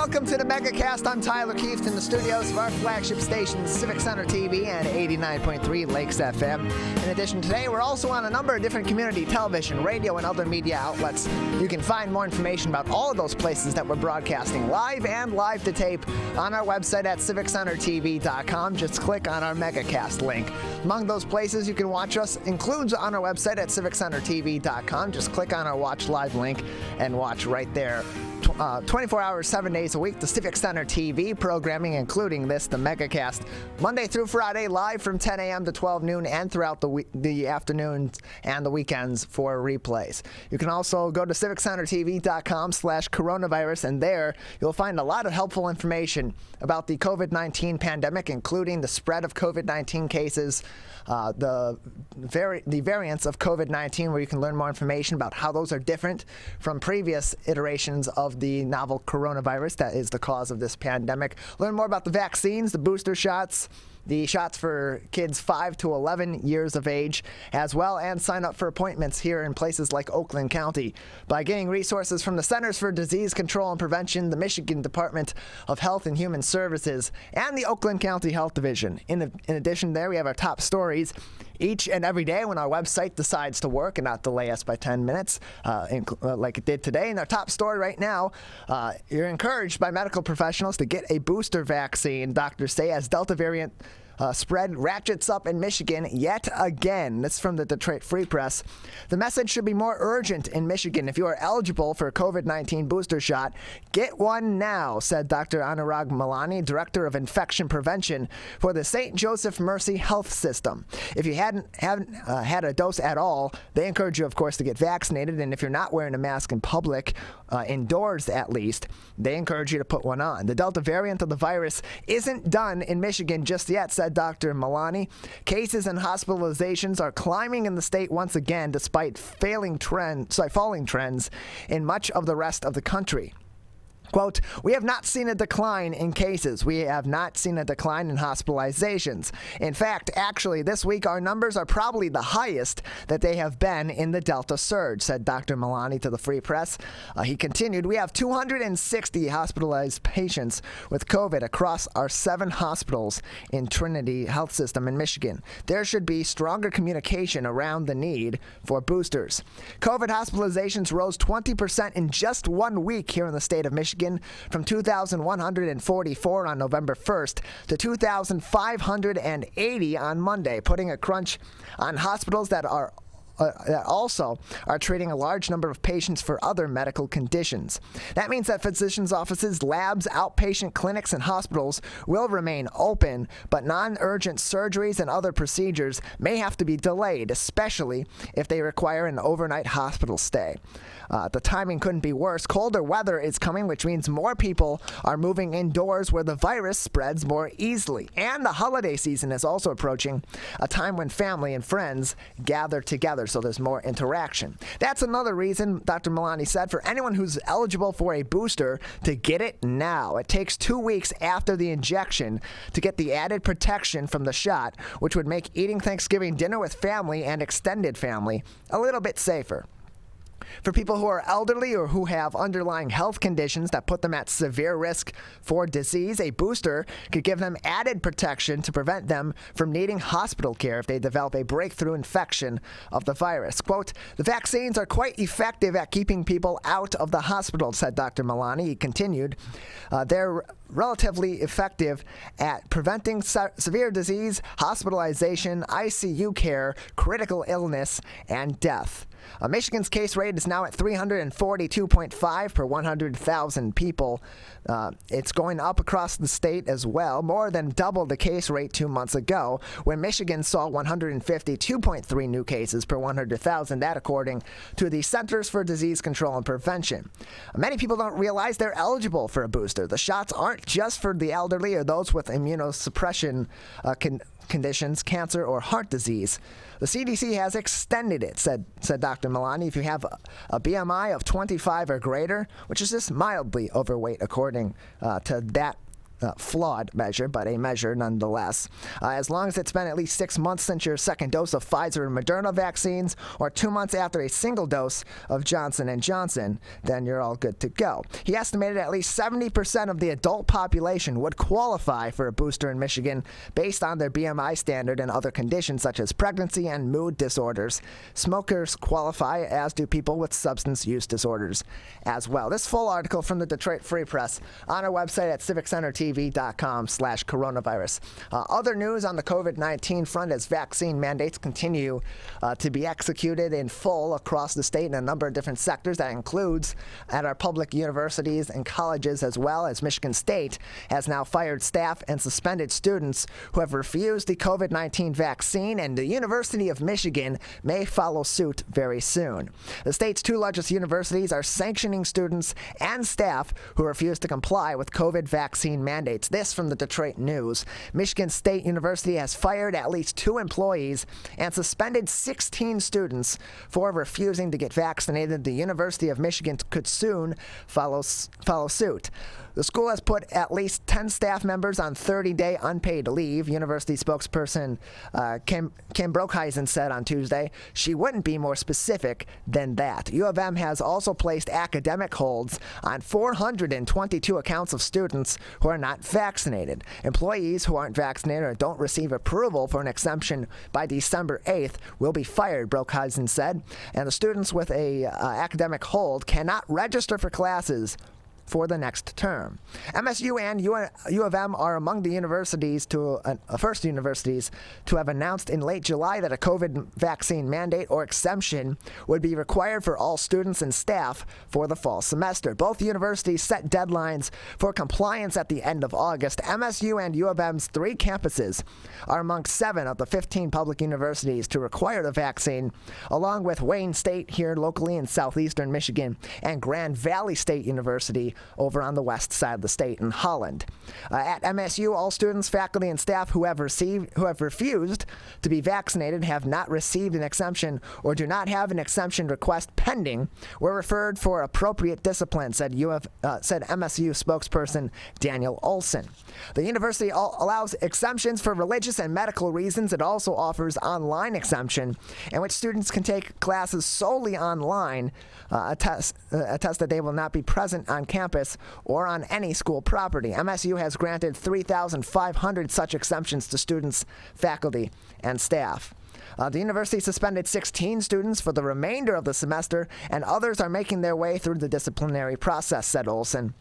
Welcome to the Megacast. I'm Tyler Keefe in the studios of our flagship station, Civic Center TV and 89.3 Lakes FM. In addition, today we're also on a number of different community television, radio, and other media outlets. You can find more information about all of those places that we're broadcasting live and live to tape on our website at civiccentertv.com. Just click on our Megacast link. Among those places you can watch us includes on our website at civiccentertv.com. Just click on our Watch Live link and watch right there. 24 hours, 7 days a week, the Civic Center TV programming, including this, the Megacast, Monday through Friday, live from 10 a.m. to 12 noon and throughout the afternoons and the weekends for replays. You can also go to civiccentertv.com/coronavirus, and there you'll find a lot of helpful information about the COVID-19 pandemic, including the spread of COVID-19 cases, the variants of COVID-19, where you can learn more information about how those are different from previous iterations of the novel coronavirus that is the cause of this pandemic. Learn more about the vaccines, the booster shots, the shots for kids 5 to 11 years of age as well, and sign up for appointments here in places like Oakland County by getting resources from the Centers for Disease Control and Prevention, the Michigan Department of Health and Human Services, and the Oakland County Health Division. In addition, there we have our top stories each and every day when our website decides to work and not delay us by 10 minutes like it did today. And our top story right now, you're encouraged by medical professionals to get a booster vaccine, doctors say, as Delta variant spread ratchets up in Michigan yet again. This is from the Detroit Free Press. The message should be more urgent in Michigan. If you are eligible for a COVID-19 booster shot, get one now, said Dr. Anurag Malani, Director of Infection Prevention for the St. Joseph Mercy Health System. If you haven't had a dose at all, they encourage you, of course, to get vaccinated. And if you're not wearing a mask in public, indoors at least, they encourage you to put one on. The Delta variant of the virus isn't done in Michigan just yet, said Dr. Malani. Cases and hospitalizations are climbing in the state once again, despite falling trends in much of the rest of the country. Quote, we have not seen a decline in cases. We have not seen a decline in hospitalizations. In fact, actually, this week our numbers are probably the highest that they have been in the Delta surge, said Dr. Malani to the Free Press. He continued, we have 260 hospitalized patients with COVID across our 7 hospitals in Trinity Health System in Michigan. There should be stronger communication around the need for boosters. COVID hospitalizations rose 20% in just 1 week here in the state of Michigan, from 2,144 on November 1st to 2,580 on Monday, putting a crunch on hospitals that also are treating a large number of patients for other medical conditions. That means that physicians' offices, labs, outpatient clinics, and hospitals will remain open, but non-urgent surgeries and other procedures may have to be delayed, especially if they require an overnight hospital stay. The timing couldn't be worse. Colder weather is coming, which means more people are moving indoors where the virus spreads more easily. And the holiday season is also approaching, a time when family and friends gather together, so there's more interaction. That's another reason, Dr. Malani said, for anyone who's eligible for a booster to get it now. It takes 2 weeks after the injection to get the added protection from the shot, which would make eating Thanksgiving dinner with family and extended family a little bit safer. For people who are elderly or who have underlying health conditions that put them at severe risk for disease, a booster could give them added protection to prevent them from needing hospital care if they develop a breakthrough infection of the virus. Quote, the vaccines are quite effective at keeping people out of the hospital, said Dr. Malani. He continued, they're relatively effective at preventing severe disease, hospitalization, ICU care, critical illness, and death. Michigan's case rate is now at 342.5 per 100,000 people. It's going up across the state as well, more than double the case rate 2 months ago, when Michigan saw 152.3 new cases per 100,000, that according to the Centers for Disease Control and Prevention. Many people don't realize they're eligible for a booster. The shots aren't just for the elderly or those with immunosuppression conditions, cancer, or heart disease. The CDC has extended it, said Dr. Malani. If you have a BMI of 25 or greater, which is just mildly overweight according to that flawed measure, but a measure nonetheless. As long as it's been at least 6 months since your second dose of Pfizer and Moderna vaccines, or 2 months after a single dose of Johnson & Johnson, then you're all good to go. He estimated at least 70% of the adult population would qualify for a booster in Michigan based on their BMI standard and other conditions such as pregnancy and mood disorders. Smokers qualify, as do people with substance use disorders as well. This full article from the Detroit Free Press on our website at civiccentertv.com/coronavirus. Other news on the COVID-19 front as vaccine mandates continue to be executed in full across the state in a number of different sectors. That includes at our public universities and colleges, as well as Michigan State has now fired staff and suspended students who have refused the COVID-19 vaccine, and the University of Michigan may follow suit very soon. The state's two largest universities are sanctioning students and staff who refuse to comply with COVID vaccine mandates. This from the Detroit News. Michigan State University has fired at least 2 employees and suspended 16 students for refusing to get vaccinated. The University of Michigan could soon follow suit. The school has put at least 10 staff members on 30-day unpaid leave. University spokesperson Kim Broekhuizen said on Tuesday she wouldn't be more specific than that. U of M has also placed academic holds on 422 accounts of students who are not vaccinated. Employees who aren't vaccinated or don't receive approval for an exemption by December 8th will be fired, Broekhuizen said. And the students with a academic hold cannot register for classes for the next term. MSU and U of M are among the universities first universities to have announced in late July that a COVID vaccine mandate or exemption would be required for all students and staff for the fall semester. Both universities set deadlines for compliance at the end of August. MSU and U of M's 3 campuses are among 7 of the 15 public universities to require the vaccine, along with Wayne State here locally in southeastern Michigan and Grand Valley State University over on the west side of the state in Holland. At MSU, all students, faculty, and staff who have refused to be vaccinated, have not received an exemption, or do not have an exemption request pending, were referred for appropriate discipline, said MSU spokesperson Daniel Olson. The university allows exemptions for religious and medical reasons. It also offers online exemption, in which students can take classes solely online, attest that they will not be present on campus or on any school property. MSU has granted 3,500 such exemptions to students, faculty, and staff. The university suspended 16 students for the remainder of the semester, and others are making their way through the disciplinary process, said Olson.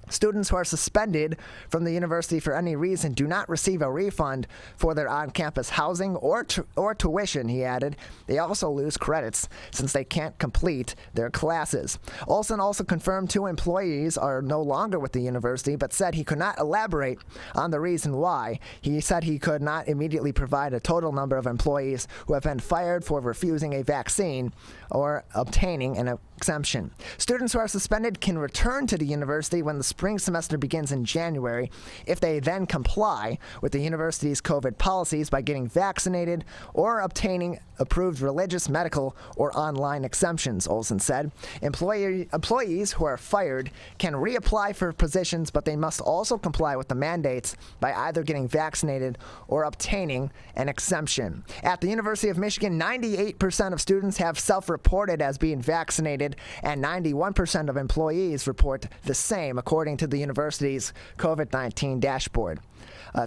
Students who are suspended from the university for any reason do not receive a refund for their on-campus housing or tuition, he added. They also lose credits since they can't complete their classes. Olson also confirmed 2 employees are no longer with the university, but said he could not elaborate on the reason why. He said he could not immediately provide a total number of employees who have been fired for refusing a vaccine or obtaining an exemption. Students who are suspended can return to the university when the spring semester begins in January if they then comply with the university's COVID policies by getting vaccinated or obtaining approved religious, medical, or online exemptions, Olson said. Employees who are fired can reapply for positions, but they must also comply with the mandates by either getting vaccinated or obtaining an exemption. At the University of Michigan, 98% of students have self-reported as being vaccinated, and 91% of employees report the same, according to the university's COVID-19 dashboard.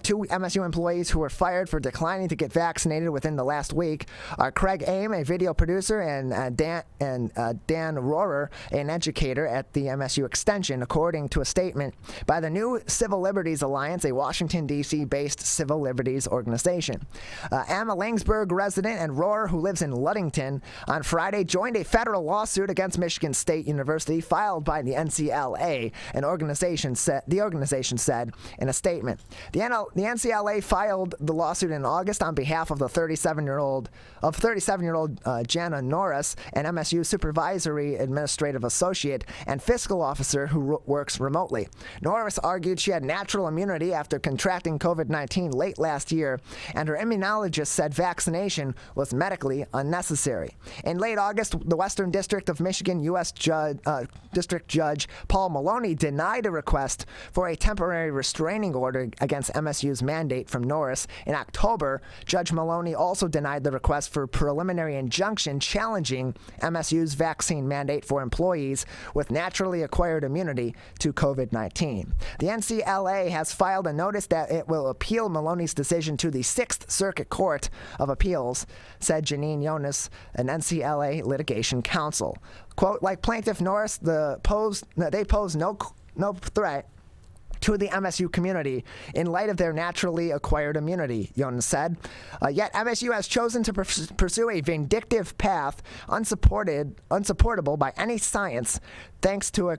2 MSU employees who were fired for declining to get vaccinated within the last week are Craig Aim, a video producer, and Dan Rohrer, an educator at the MSU Extension, according to a statement by the new Civil Liberties Alliance, a Washington, D.C.-based civil liberties organization. Aim, a Langsburg resident, and Rohrer, who lives in Ludington, on Friday joined a federal lawsuit against Michigan State University filed by the NCLA, the organization said in a statement. The NCLA filed the lawsuit in August on behalf of the 37-year-old Jana Norris, an MSU supervisory administrative associate and fiscal officer who works remotely. Norris argued she had natural immunity after contracting COVID-19 late last year, and her immunologist said vaccination was medically unnecessary. In late August, the Western District of Michigan Michigan U.S. District Judge Paul Maloney denied a request for a temporary restraining order against MSU's mandate from Norris. In October, Judge Maloney also denied the request for preliminary injunction challenging MSU's vaccine mandate for employees with naturally acquired immunity to COVID-19. The NCLA has filed a notice that it will appeal Maloney's decision to the Sixth Circuit Court of Appeals, said Janine Jonas, an NCLA litigation counsel. Quote, like Plaintiff Norris, they pose no threat to the MSU community in light of their naturally acquired immunity, Jonas said. Yet MSU has chosen to pursue a vindictive path unsupportable by any science, thanks to the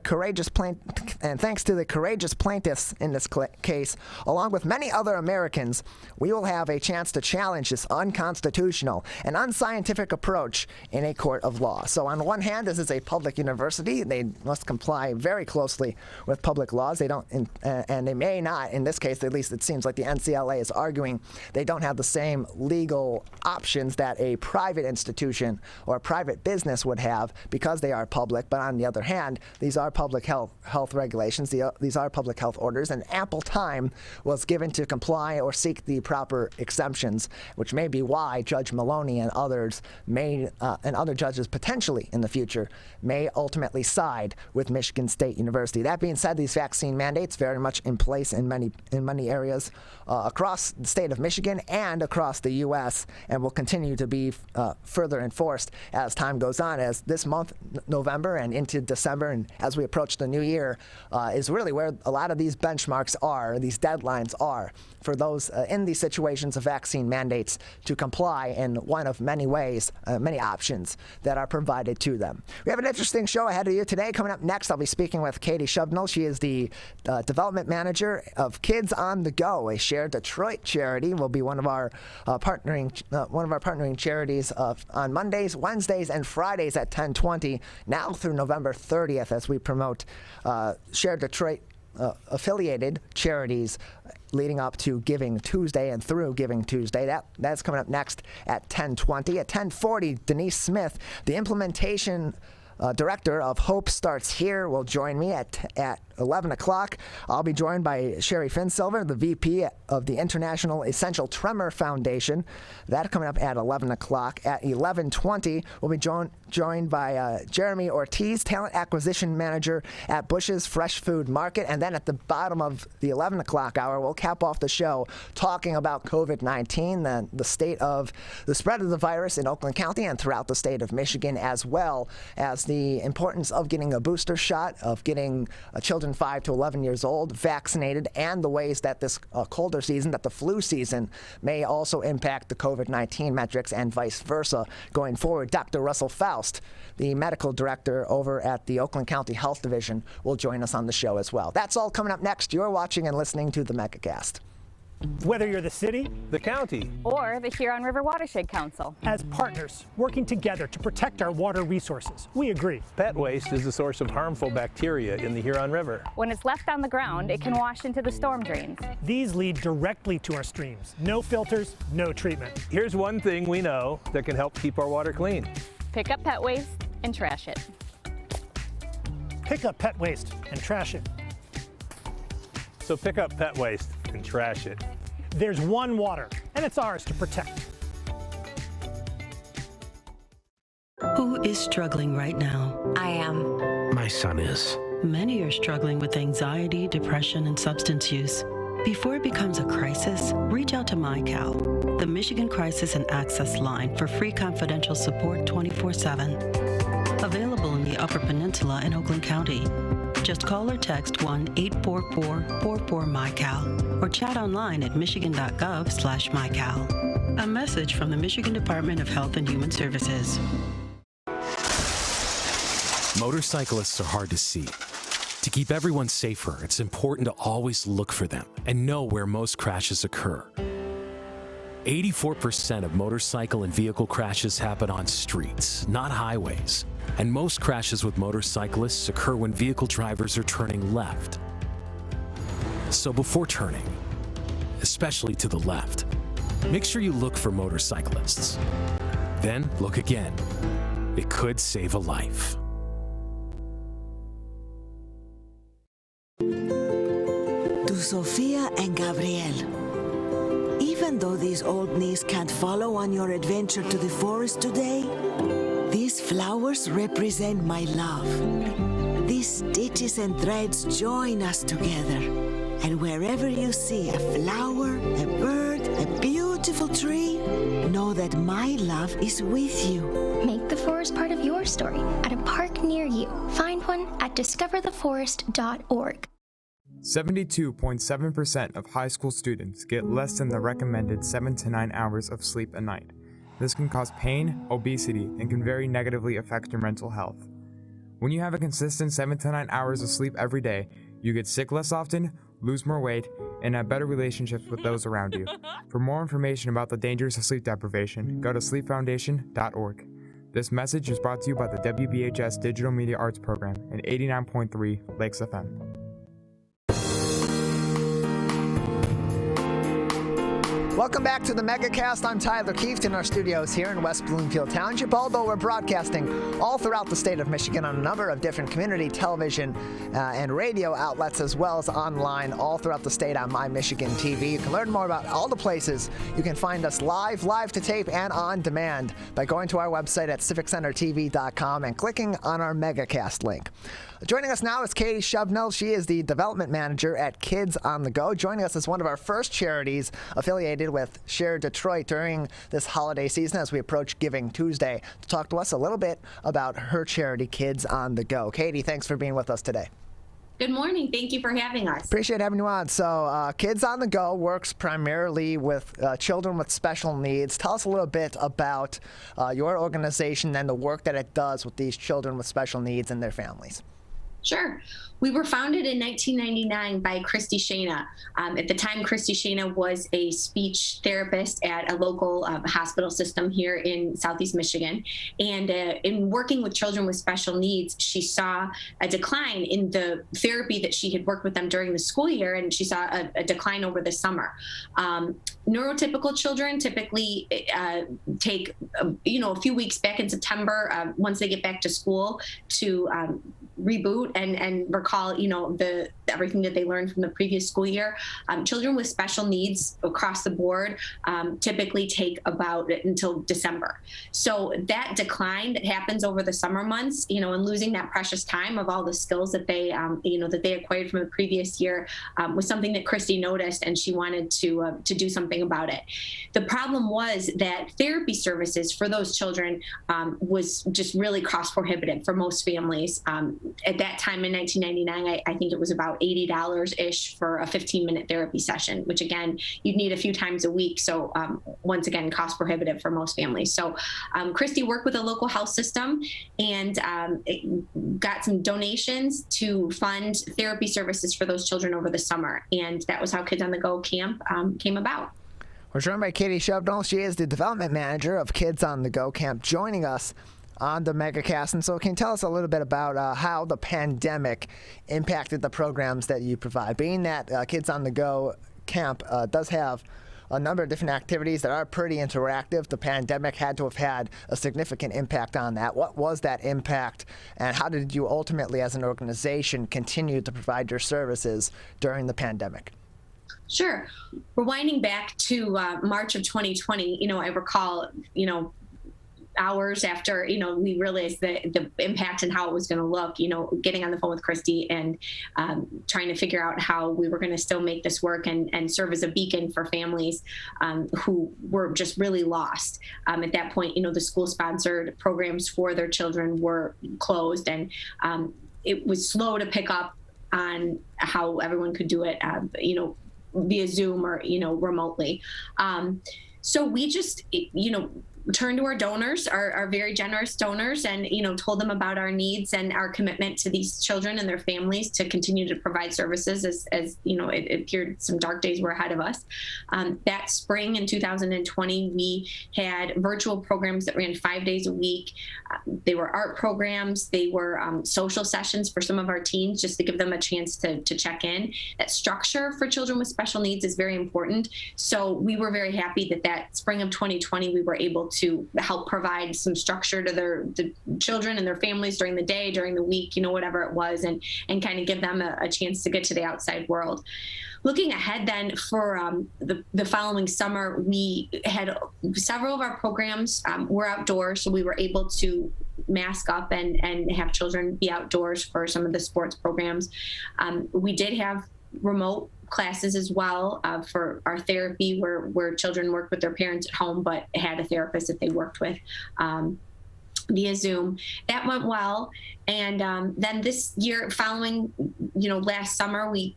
courageous plaintiffs in this case, along with many other Americans. We will have a chance to challenge this unconstitutional and unscientific approach in a court of law. So on one hand, this is a public university. They must comply very closely with public laws. They don't, and they may not, in this case, at least it seems like the NCLA is arguing they don't have the same legal options that a private institution or a private business would have because they are public. But on the other hand, these are public health regulations. These are public health orders, and ample time was given to comply or seek the proper exemptions, which may be why Judge Maloney and others and other judges potentially in the future may ultimately side with Michigan State University. That being said, these vaccine mandates very much in place in many areas across the state of Michigan and across the U.S. and will continue to be further enforced as time goes on, as this month, November, and into December, and as we approach the new year, is really where a lot of these benchmarks are, these deadlines are, for those in these situations of vaccine mandates to comply in one of many ways, many options that are provided to them. We have an interesting show ahead of you today. Coming up next, I'll be speaking with Katie Shubnell. She is the development manager of Kids on the Go, a Share Detroit charity. Will be one of our partnering charities on Mondays, Wednesdays, and Fridays at 10:20 now through November 30th, as we promote Share Detroit affiliated charities leading up to Giving Tuesday and through Giving Tuesday. That's coming up next at 10:20. At 10:40, Denise Smith, the implementation director of Hope Starts Here, will join me at 11 o'clock. I'll be joined by Sherry Finsilver, the VP of the International Essential Tremor Foundation. That coming up at 11 o'clock. At 11:20, we'll be joined by Jeromie Ortiz, Talent Acquisition Manager at Busch's Fresh Food Market. And then at the bottom of the 11 o'clock hour, we'll cap off the show talking about COVID-19, the state of the spread of the virus in Oakland County and throughout the state of Michigan, as well as the importance of getting a booster shot, of getting children 5 to 11 years old vaccinated, and the ways that this colder season, that the flu season, may also impact the COVID-19 metrics and vice versa going forward. Dr. Russell Faust, the medical director over at the Oakland County Health Division, will join us on the show as well. That's all coming up next. You're watching and listening to the Megacast. Whether you're the city, the county, or the Huron River Watershed Council. As partners working together to protect our water resources, we agree. Pet waste is a source of harmful bacteria in the Huron River. When it's left on the ground, it can wash into the storm drains. These lead directly to our streams. No filters, no treatment. Here's one thing we know that can help keep our water clean. Pick up pet waste and trash it. Pick up pet waste and trash it. So pick up pet waste and trash it. There's one water, and it's ours to protect. Who is struggling right now? I am. My son is. Many are struggling with anxiety, depression, and substance use. Before it becomes a crisis, reach out to MyCal, the Michigan Crisis and Access Line, for free confidential support 24/7. Available in the Upper Peninsula and Oakland County. Just call or text 1-844-44-MyCal or chat online at michigan.gov/MyCal. A message from the Michigan Department of Health and Human Services. Motorcyclists are hard to see. To keep everyone safer, it's important to always look for them and know where most crashes occur. 84% of motorcycle and vehicle crashes happen on streets, not highways. And most crashes with motorcyclists occur when vehicle drivers are turning left. So before turning, especially to the left, make sure you look for motorcyclists. Then look again. It could save a life. Sofia and Gabriel. Even though these old knees can't follow on your adventure to the forest today, these flowers represent my love. These stitches and threads join us together. And wherever you see a flower, a bird, a beautiful tree, know that my love is with you. Make the forest part of your story at a park near you. Find one at discovertheforest.org. 72.7% of high school students get less than the recommended 7 to 9 hours of sleep a night. This can cause pain, obesity, and can very negatively affect your mental health. When you have a consistent 7 to 9 hours of sleep every day, you get sick less often, lose more weight, and have better relationships with those around you. For more information about the dangers of sleep deprivation, go to sleepfoundation.org. This message is brought to you by the WBHS Digital Media Arts Program and 89.3 Lakes FM. Welcome back to the Megacast. I'm Tyler Kieft in our studios here in West Bloomfield Township, although we're broadcasting all throughout the state of Michigan on a number of different community television and radio outlets, as well as online all throughout the state on My Michigan TV. You can learn more about all the places you can find us live to tape, and on demand by going to our website at civiccentertv.com and clicking on our Megacast link. Joining us now is Katie Shubnell. She is the development manager at Kids on the Go. Joining us is one of our first charities affiliated with Share Detroit during this holiday season as we approach Giving Tuesday, to talk to us a little bit about her charity, Kids on the Go. Katie, thanks for being with us today. Good morning. Thank you for having us. Appreciate having you on. So Kids on the Go works primarily with children with special needs. Tell us a little bit about your organization and the work that it does with these children with special needs and their families. Sure. We were founded in 1999 by Christy Shana. At the time, Christy Shana was a speech therapist at a local hospital system here in Southeast Michigan. And in working with children with special needs, she saw a decline in the therapy that she had worked with them during the school year, and she saw a decline over the summer. Neurotypical children typically take, a few weeks back in September, once they get back to school, to reboot and recall, everything that they learned from the previous school year. Children with special needs across the board typically take about until December. So that decline that happens over the summer months, and losing that precious time of all the skills that they, that they acquired from the previous year, was something that Christy noticed, and she wanted to do something about it. The problem was that therapy services for those children was just really cost prohibitive for most families. At that time in 1999, I think it was about $80-ish for a 15-minute therapy session, which again, you'd need a few times a week. So once again, cost prohibitive for most families. So Christy worked with a local health system and got some donations to fund therapy services for those children over the summer. And that was how Kids on the Go camp came about. We're joined by Katie Shubnell. She is the development manager of Kids on the Go camp, joining us on the Megacast. And so can you tell us a little bit about how the pandemic impacted the programs that you provide? Being that Kids on the Go camp does have a number of different activities that are pretty interactive, the pandemic had to have had a significant impact on that. What was that impact, and how did you ultimately as an organization continue to provide your services during the pandemic? Sure. Rewinding back to March of 2020, I recall, hours after, we realized the impact and how it was going to look, getting on the phone with Christy and trying to figure out how we were going to still make this work and serve as a beacon for families who were just really lost. At that point, the school-sponsored programs for their children were closed, and it was slow to pick up on how everyone could do it, via Zoom or, remotely. So we just, turned to our donors, our very generous donors, and told them about our needs and our commitment to these children and their families to continue to provide services as it appeared some dark days were ahead of us. That spring in 2020, we had virtual programs that ran 5 days a week. They were art programs. They were social sessions for some of our teens, just to give them a chance to check in. That structure for children with special needs is very important. So we were very happy that spring of 2020, we were able to help provide some structure to the children and their families during the day, during the week, whatever it was, and kind of give them a chance to get to the outside world. Looking ahead then for the following summer, we had several of our programs were outdoors, so we were able to mask up and have children be outdoors for some of the sports programs. We did have remote classes as well for our therapy where children worked with their parents at home but had a therapist that they worked with via Zoom. That went well. And then this year following, last summer, we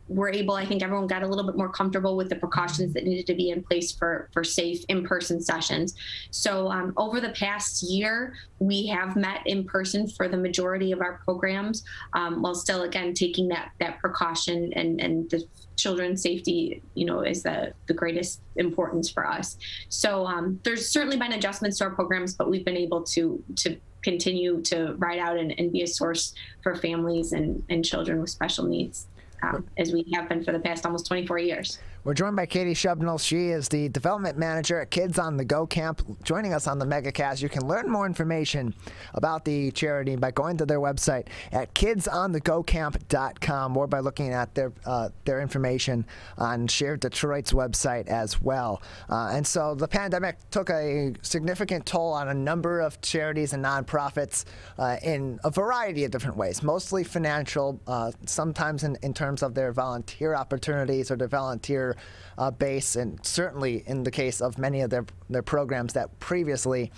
were able, I think everyone got a little bit more comfortable with the precautions that needed to be in place for safe in-person sessions. So over the past year, we have met in person for the majority of our programs, while still, again, taking that precaution and the children's safety, is the greatest importance for us. So there's certainly been adjustments to our programs, but we've been able to continue to ride out and be a source for families and children with special needs. As we have been for the past almost 24 years. We're joined by Katie Shubnell. She is the development manager at Kids on the Go Camp, joining us on the Megacast. You can learn more information about the charity by going to their website at kidsonthegocamp.com or by looking at their information on Share Detroit's website as well. And so the pandemic took a significant toll on a number of charities and nonprofits in a variety of different ways, mostly financial, sometimes in terms of their volunteer opportunities or their volunteer base, and certainly in the case of many of their programs that previously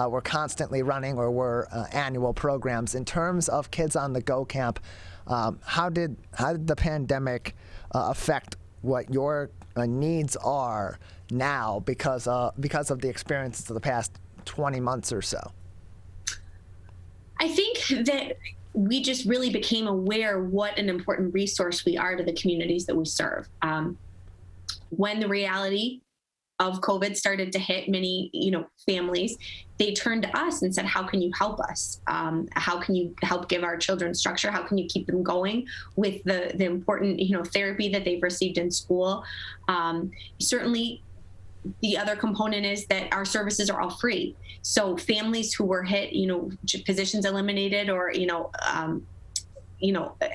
were constantly running or were annual programs. In terms of Kids on the Go Camp, how did the pandemic affect what your needs are now because of the experiences of the past 20 months or so? I think that we just really became aware what an important resource we are to the communities that we serve. When the reality of COVID started to hit many, families, they turned to us and said, how can you help us? How can you help give our children structure? How can you keep them going with the important, therapy that they've received in school? Certainly, the other component is that our services are all free. So families who were hit, positions eliminated or,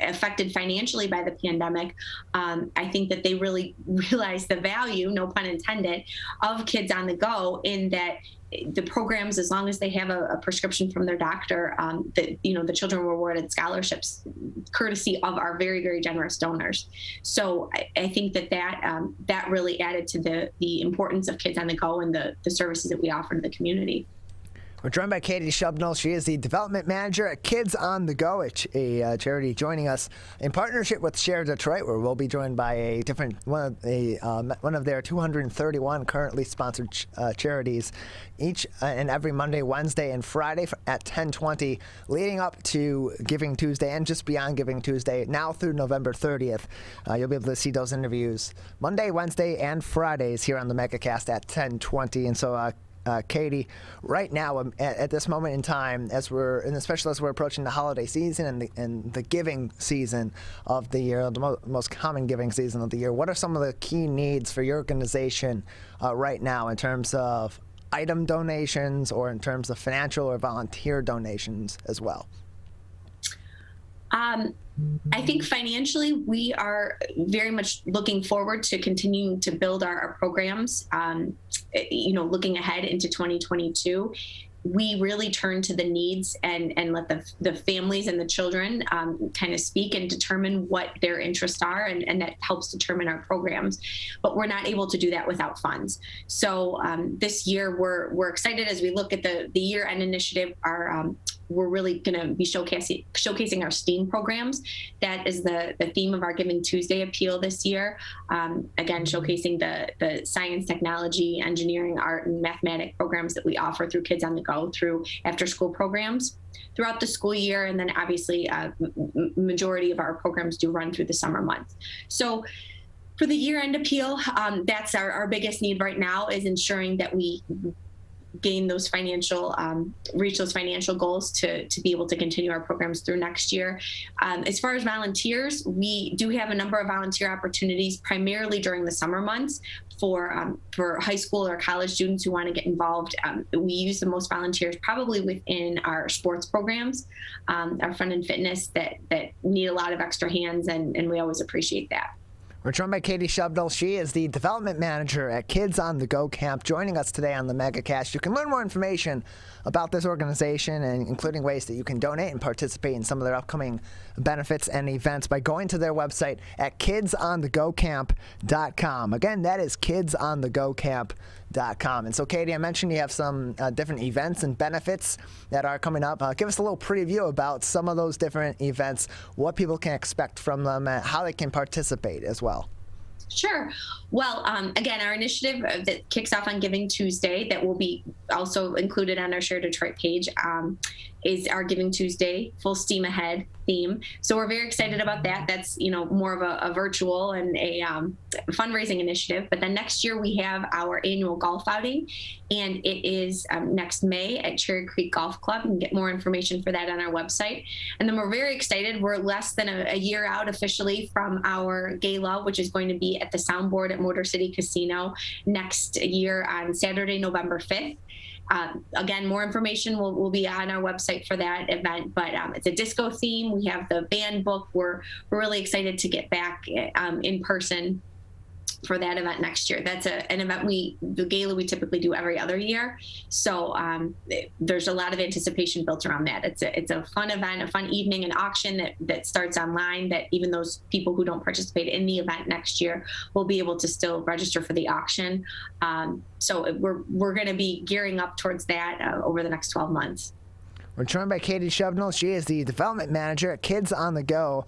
affected financially by the pandemic, I think that they really realized the value, no pun intended, of Kids on the Go, in that the programs, as long as they have a prescription from their doctor, the children were awarded scholarships courtesy of our very, very generous donors. So I think that really added to the importance of Kids on the Go and the services that we offer to the community. We're joined by Katie Shubnell. She is the development manager at Kids on the Go, a charity joining us in partnership with Share Detroit, where we'll be joined by one of their 231 currently sponsored charities each and every Monday, Wednesday, and Friday at 10:20, leading up to Giving Tuesday and just beyond Giving Tuesday, now through November 30th. You'll be able to see those interviews Monday, Wednesday, and Fridays here on the Megacast at 10:20. And so Katie, right now at this moment in time, especially as we're approaching the holiday season and the giving season of the year, the most common giving season of the year, what are some of the key needs for your organization right now in terms of item donations or in terms of financial or volunteer donations as well? I think financially, we are very much looking forward to continuing to build our programs. Looking ahead into 2022, we really turn to the needs and let the families and the children kind of speak and determine what their interests are, and that helps determine our programs. But we're not able to do that without funds. So this year, we're excited as we look at the year-end initiative. We're really going to be showcasing our STEAM programs. That is the theme of our Giving Tuesday appeal this year. Again, showcasing the science, technology, engineering, art, and mathematics programs that we offer through Kids on the Go through after-school programs throughout the school year. And then obviously, majority of our programs do run through the summer months. So for the year-end appeal, that's our biggest need right now, is ensuring that we gain those financial, reach those financial goals to be able to continue our programs through next year. As far as volunteers, we do have a number of volunteer opportunities, primarily during the summer months for high school or college students who want to get involved. We use the most volunteers probably within our sports programs, our fun and fitness that need a lot of extra hands, and we always appreciate that. We're joined by Katie Shubnell. She is the development manager at Kids on the Go Camp, joining us today on the Megacast. You can learn more information about this organization, and including ways that you can donate and participate in some of their upcoming benefits and events by going to their website at kidsonthegocamp.com. Again, that is kidsonthegocamp.com. And so, Katie, I mentioned you have some different events and benefits that are coming up. Give us a little preview about some of those different events, what people can expect from them, and how they can participate as well. Sure. Well, again, our initiative that kicks off on Giving Tuesday, that will be also included on our Share Detroit page, is our Giving Tuesday Full Steam Ahead theme. So we're very excited about that. That's, more of a virtual and a fundraising initiative. But then next year we have our annual golf outing, and it is next May at Cherry Creek Golf Club. You can get more information for that on our website. And then we're very excited. We're less than a year out officially from our gala, which is going to be at the Soundboard at Motor City Casino next year on Saturday, November 5th. Again, more information will be on our website for that event, but it's a disco theme. We have the band book. We're really excited to get back in person for that event next year. That's an event the gala we typically do every other year. So there's a lot of anticipation built around that. It's a fun event, a fun evening, an auction that starts online, that even those people who don't participate in the event next year will be able to still register for the auction. So we're going to be gearing up towards that over the next 12 months. We're joined by Katie Shubnell. She is the development manager at Kids on the Go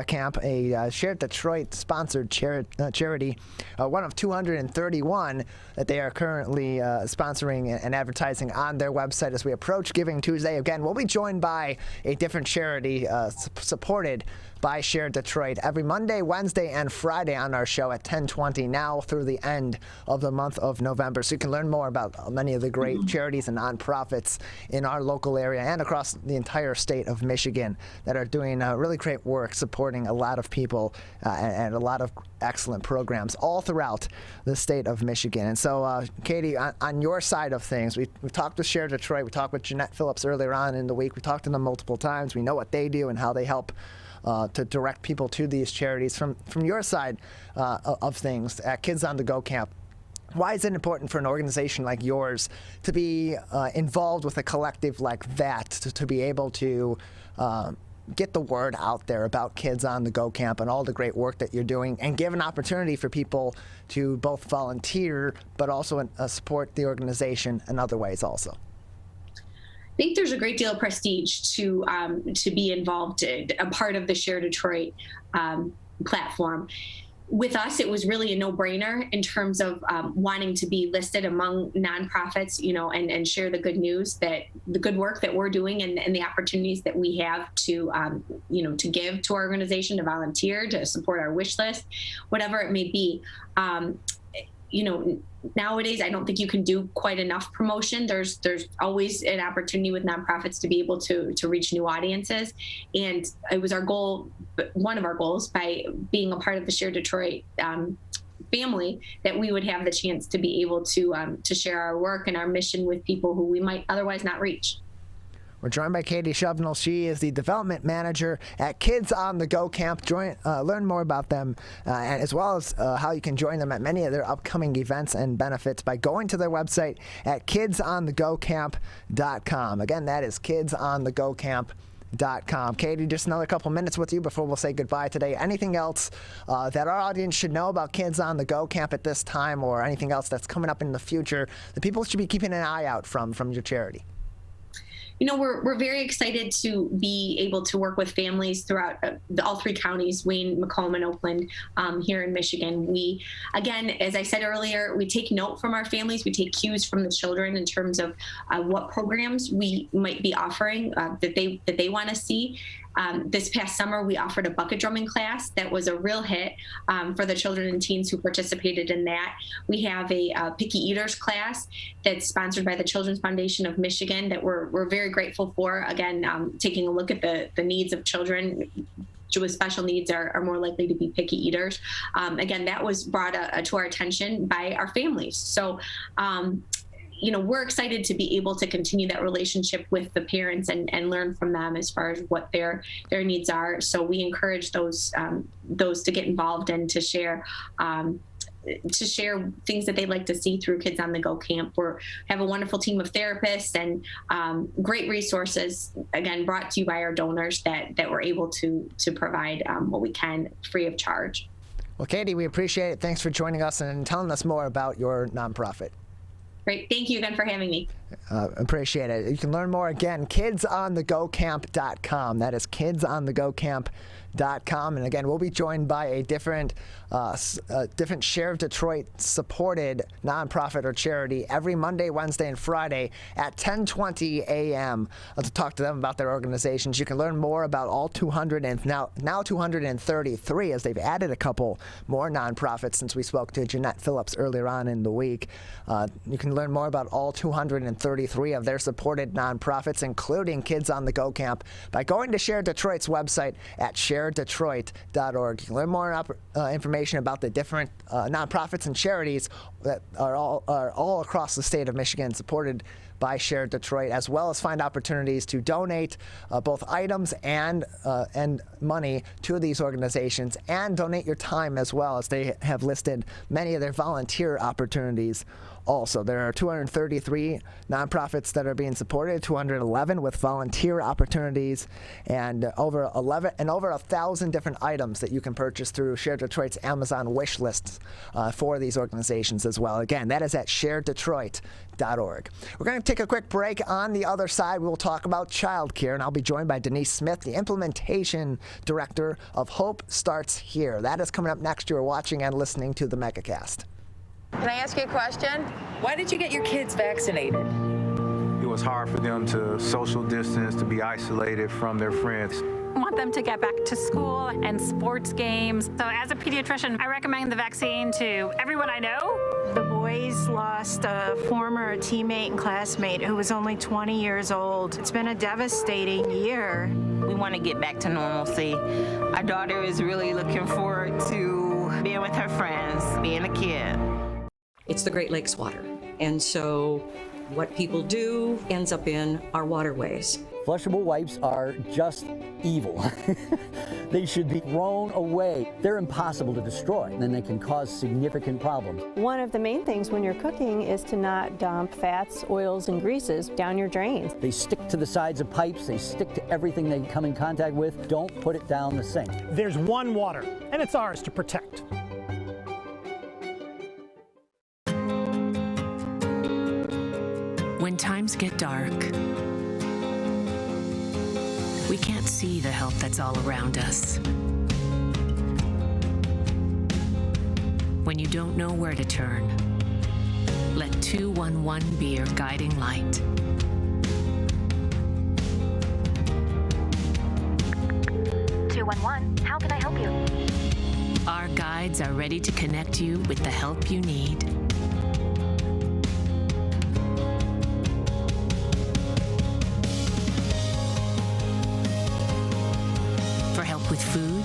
Camp, a Share Detroit sponsored charity, one of 231 that they are currently sponsoring and advertising on their website as we approach Giving Tuesday. Again, we'll be joined by a different charity supported by Share Detroit every Monday, Wednesday, and Friday on our show at 10:20 now through the end of the month of November. So you can learn more about many of the great charities and nonprofits in our local area and across the entire state of Michigan that are doing really great work supporting a lot of people and a lot of excellent programs all throughout the state of Michigan. And so, Katie, on your side of things, we've talked with Share Detroit. We talked with Jeanette Phillips earlier on in the week. We talked to them multiple times. We know what they do and how they help to direct people to these charities. From your side of things at Kids on the Go Camp, why is it important for an organization like yours to be involved with a collective like that, to be able to get the word out there about Kids on the Go Camp and all the great work that you're doing, and give an opportunity for people to both volunteer but also support the organization in other ways also? I think there's a great deal of prestige to be involved, a part of the Share Detroit platform. With us, it was really a no-brainer in terms of wanting to be listed among nonprofits, and share the good news, that the good work that we're doing and the opportunities that we have to, to give to our organization, to volunteer, to support our wish list, whatever it may be. Nowadays, I don't think you can do quite enough promotion. There's always an opportunity with nonprofits to be able to reach new audiences. And it was our goal, one of our goals, by being a part of the Share Detroit family, that we would have the chance to be able to share our work and our mission with people who we might otherwise not reach. We're joined by Katie Shubnell. She is the development manager at Kids on the Go Camp. Learn more about them, and as well as how you can join them at many of their upcoming events and benefits by going to their website at kidsonthegocamp.com. Again, that is kidsonthegocamp.com. Katie, just another couple minutes with you before we'll say goodbye today. Anything else that our audience should know about Kids on the Go Camp at this time, or anything else that's coming up in the future that people should be keeping an eye out from your charity? we're very excited to be able to work with families throughout all 3 counties, Wayne, Macomb, and Oakland, here in Michigan. We, again, as I said earlier, we take note from our families. We take cues from the children in terms of what programs we might be offering that they want to see. This past summer, we offered a bucket drumming class that was a real hit for the children and teens who participated in that. We have a Picky Eaters class that's sponsored by the Children's Foundation of Michigan that we're very grateful for. Again, taking a look at the needs of children with special needs are more likely to be picky eaters. Again, that was brought to our attention by our families. So, we're excited to be able to continue that relationship with the parents and learn from them as far as what their needs are. So we encourage those to get involved and to share things that they'd like to see through Kids on the Go Camp. We have a wonderful team of therapists and great resources, again, brought to you by our donors that we're able to provide what we can free of charge. Well, Katie, we appreciate it. Thanks for joining us and telling us more about your nonprofit. Great. Thank you again for having me. Appreciate it. You can learn more again, kidsonthegocamp.com. That is kidsonthegocamp.com. And again, we'll be joined by a different Share of Detroit supported nonprofit or charity every Monday, Wednesday, and Friday at 10:20 a.m. to talk to them about their organizations. You can learn more about all 200 and now 233, as they've added a couple more nonprofits since we spoke to Jeanette Phillips earlier on in the week. You can learn more about all 233 of their supported nonprofits, including Kids on the Go Camp, by going to Share Detroit's website at sharedetroit.org. You can learn more information about the different nonprofits and charities that are all across the state of Michigan, supported by Share Detroit, as well as find opportunities to donate both items and money to these organizations, and donate your time as well, as they have listed many of their volunteer opportunities. Also, there are 233 nonprofits that are being supported, 211 with volunteer opportunities, and over 1,000 different items that you can purchase through Share Detroit's Amazon wish lists for these organizations as well. Again, that is at sharedetroit.org. We're going to take a quick break. On the other side, we will talk about childcare, and I'll be joined by Denise Smith, the implementation director of Hope Starts Here. That is coming up next. You're watching and listening to the Megacast. Can I ask you a question? Why did you get your kids vaccinated? It was hard for them to social distance, to be isolated from their friends. I want them to get back to school and sports games. So as a pediatrician, I recommend the vaccine to everyone I know. The boys lost a former teammate and classmate who was only 20 years old. It's been a devastating year. We want to get back to normalcy. Our daughter is really looking forward to being with her friends, being a kid. It's the Great Lakes water. And so what people do ends up in our waterways. Flushable wipes are just evil. They should be thrown away. They're impossible to destroy, and they can cause significant problems. One of the main things when you're cooking is to not dump fats, oils, and greases down your drains. They stick to the sides of pipes. They stick to everything they come in contact with. Don't put it down the sink. There's one water, and it's ours to protect. When times get dark, we can't see the help that's all around us. When you don't know where to turn, let 211 be your guiding light. How can I help you? Our guides are ready to connect you with the help you need. For help with food,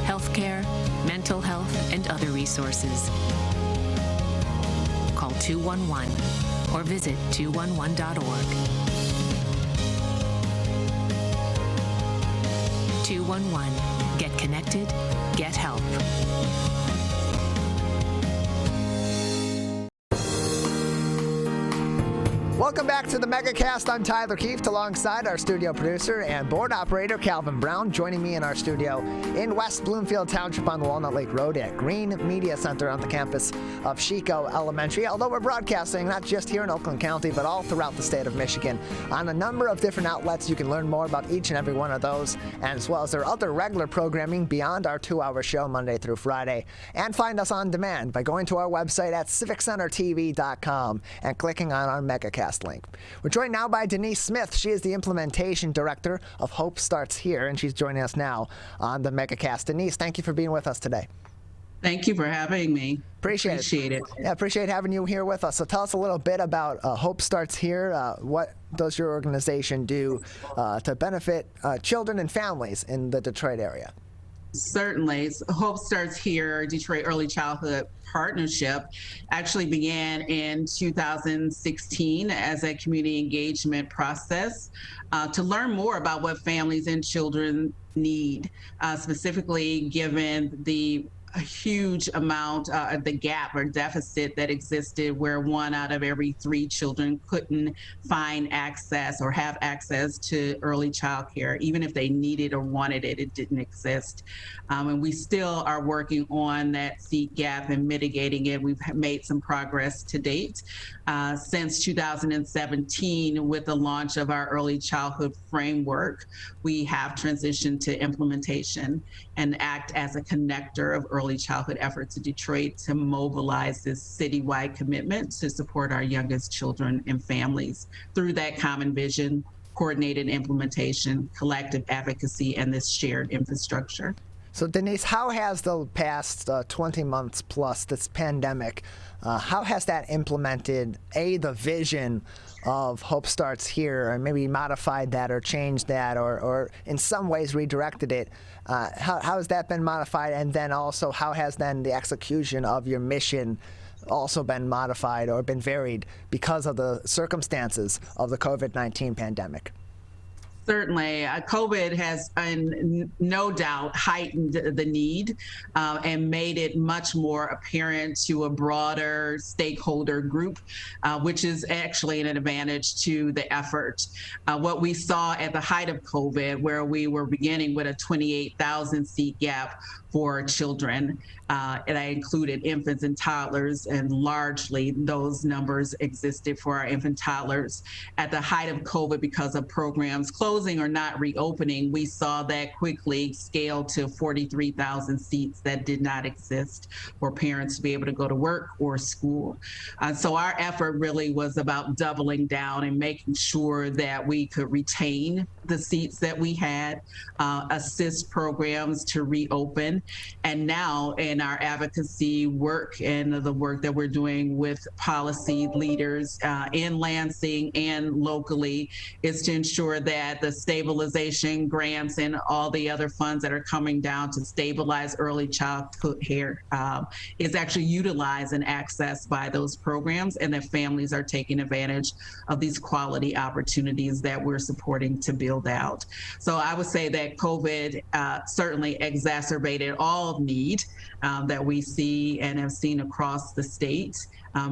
healthcare, mental health, and other resources, call 211 or visit 211.org. 211. Get connected, get help. Welcome back to the Megacast. I'm Tyler Keefe, alongside our studio producer and board operator, Calvin Brown, joining me in our studio in West Bloomfield Township on the Walnut Lake Road at Green Media Center on the campus of Chico Elementary. Although we're broadcasting not just here in Oakland County, but all throughout the state of Michigan on a number of different outlets. You can learn more about each and every one of those, as well as their other regular programming beyond our 2-hour show Monday through Friday. And find us on demand by going to our website at civiccentertv.com and clicking on our Megacast link. We're joined now by Denise Smith. She is the implementation director of Hope Starts Here, and she's joining us now on the Megacast. Denise, thank you for being with us today. Thank you for having me. Appreciate it. Yeah, appreciate having you here with us. So tell us a little bit about Hope Starts Here. What does your organization do to benefit children and families in the Detroit area? Certainly. Hope Starts Here, Detroit Early Childhood Partnership, actually began in 2016 as a community engagement process to learn more about what families and children need, specifically given the a huge amount of the gap or deficit that existed where 1 out of every 3 children couldn't find access or have access to early child care. Even if they needed or wanted it, it didn't exist. And we still are working on that seat gap and mitigating it. We've made some progress to date. Since 2017, with the launch of our early childhood framework, we have transitioned to implementation and act as a connector of early childhood efforts in Detroit to mobilize this citywide commitment to support our youngest children and families through that common vision, coordinated implementation, collective advocacy, and this shared infrastructure. So Denise, how has the past 20 months plus this pandemic, how has that implemented the vision of Hope Starts Here, or maybe modified that or changed that or in some ways redirected it? How has that been modified? And then also, how has then the execution of your mission also been modified or been varied because of the circumstances of the COVID-19 pandemic? Certainly, COVID has no doubt heightened the need and made it much more apparent to a broader stakeholder group, which is actually an advantage to the effort. What we saw at the height of COVID, where we were beginning with a 28,000 seat gap for children, and I included infants and toddlers, and largely those numbers existed for our infant toddlers. At the height of COVID, because of programs closing or not reopening, we saw that quickly scale to 43,000 seats that did not exist for parents to be able to go to work or school. So our effort really was about doubling down and making sure that we could retain the seats that we had, assist programs to reopen. And now in our advocacy work and the work that we're doing with policy leaders in Lansing and locally is to ensure that the stabilization grants and all the other funds that are coming down to stabilize early childhood care is actually utilized and accessed by those programs, and that families are taking advantage of these quality opportunities that we're supporting to build out. So I would say that COVID certainly exacerbated all need that we see and have seen across the state,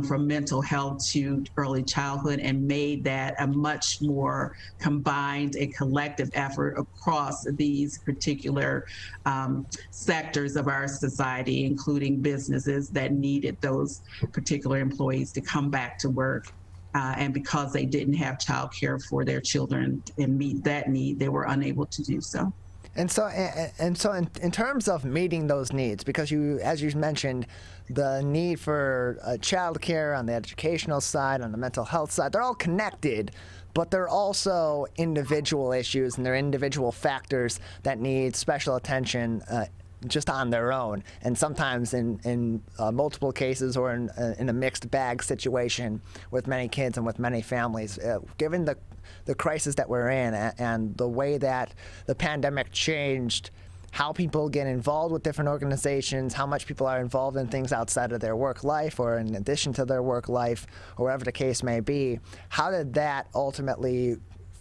from mental health to early childhood, and made that a much more combined and collective effort across these particular sectors of our society, including businesses that needed those particular employees to come back to work. And because they didn't have child care for their children and meet that need, they were unable to do so. And so in terms of meeting those needs, because you, as you mentioned, the need for child care on the educational side, on the mental health side, they're all connected, but they're also individual issues and they're individual factors that need special attention just on their own, and sometimes in multiple cases or in a mixed bag situation with many kids and with many families. Given the crisis that we're in and the way that the pandemic changed how people get involved with different organizations, how much people are involved in things outside of their work life or in addition to their work life, or whatever the case may be, how did that ultimately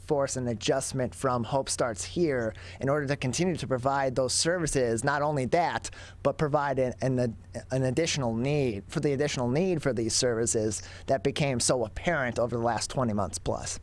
force an adjustment from Hope Starts Here in order to continue to provide those services. Not only that, but provide an additional need for these services that became so apparent over the last 20 months plus.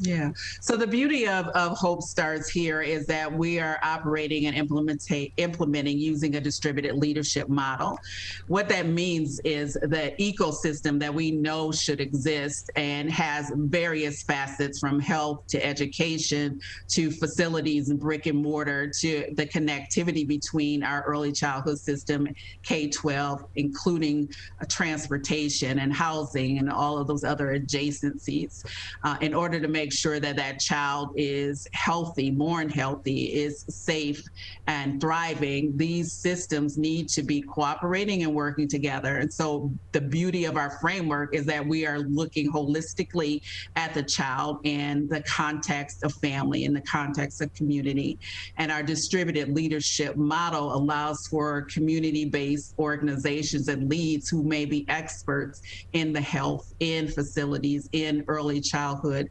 Yeah. So the beauty of Hope Starts Here is that we are operating and implementing using a distributed leadership model. What that means is the ecosystem that we know should exist and has various facets, from health to education to facilities and brick and mortar to the connectivity between our early childhood system, K-12, including transportation and housing and all of those other adjacencies, in order to make sure that that child is healthy, born healthy, is safe and thriving. These systems need to be cooperating and working together. And so the beauty of our framework is that we are looking holistically at the child in the context of family, in the context of community. And our distributed leadership model allows for community-based organizations and leads who may be experts in the health, in facilities, in early childhood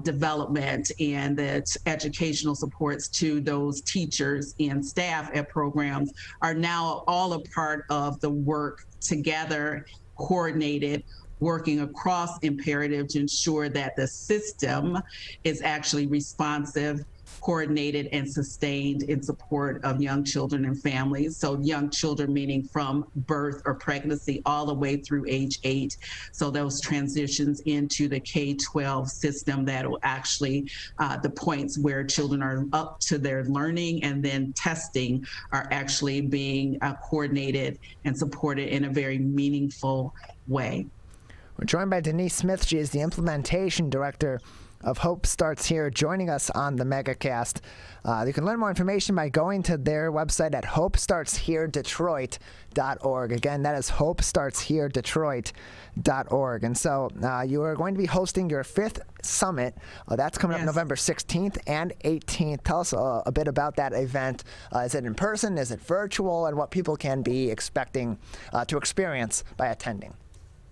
development, and the educational supports to those teachers and staff at programs are now all a part of the work together, coordinated, working across imperative to ensure that the system is actually responsive, coordinated, and sustained in support of young children and families. So young children meaning from birth or pregnancy all the way through age 8. So those transitions into the K-12 system that will actually, the points where children are up to their learning and then testing are actually being coordinated and supported in a very meaningful way. We're joined by Denise Smith. She is the implementation director of Hope Starts Here, joining us on the Megacast. You can learn more information by going to their website at hopestartsheredetroit.org. Again, that is hopestartsheredetroit.org. And so you are going to be hosting your 5th summit. That's coming up November 16th and 18th. Tell us a bit about that event. Is it in person? Is it virtual? And what people can be expecting to experience by attending?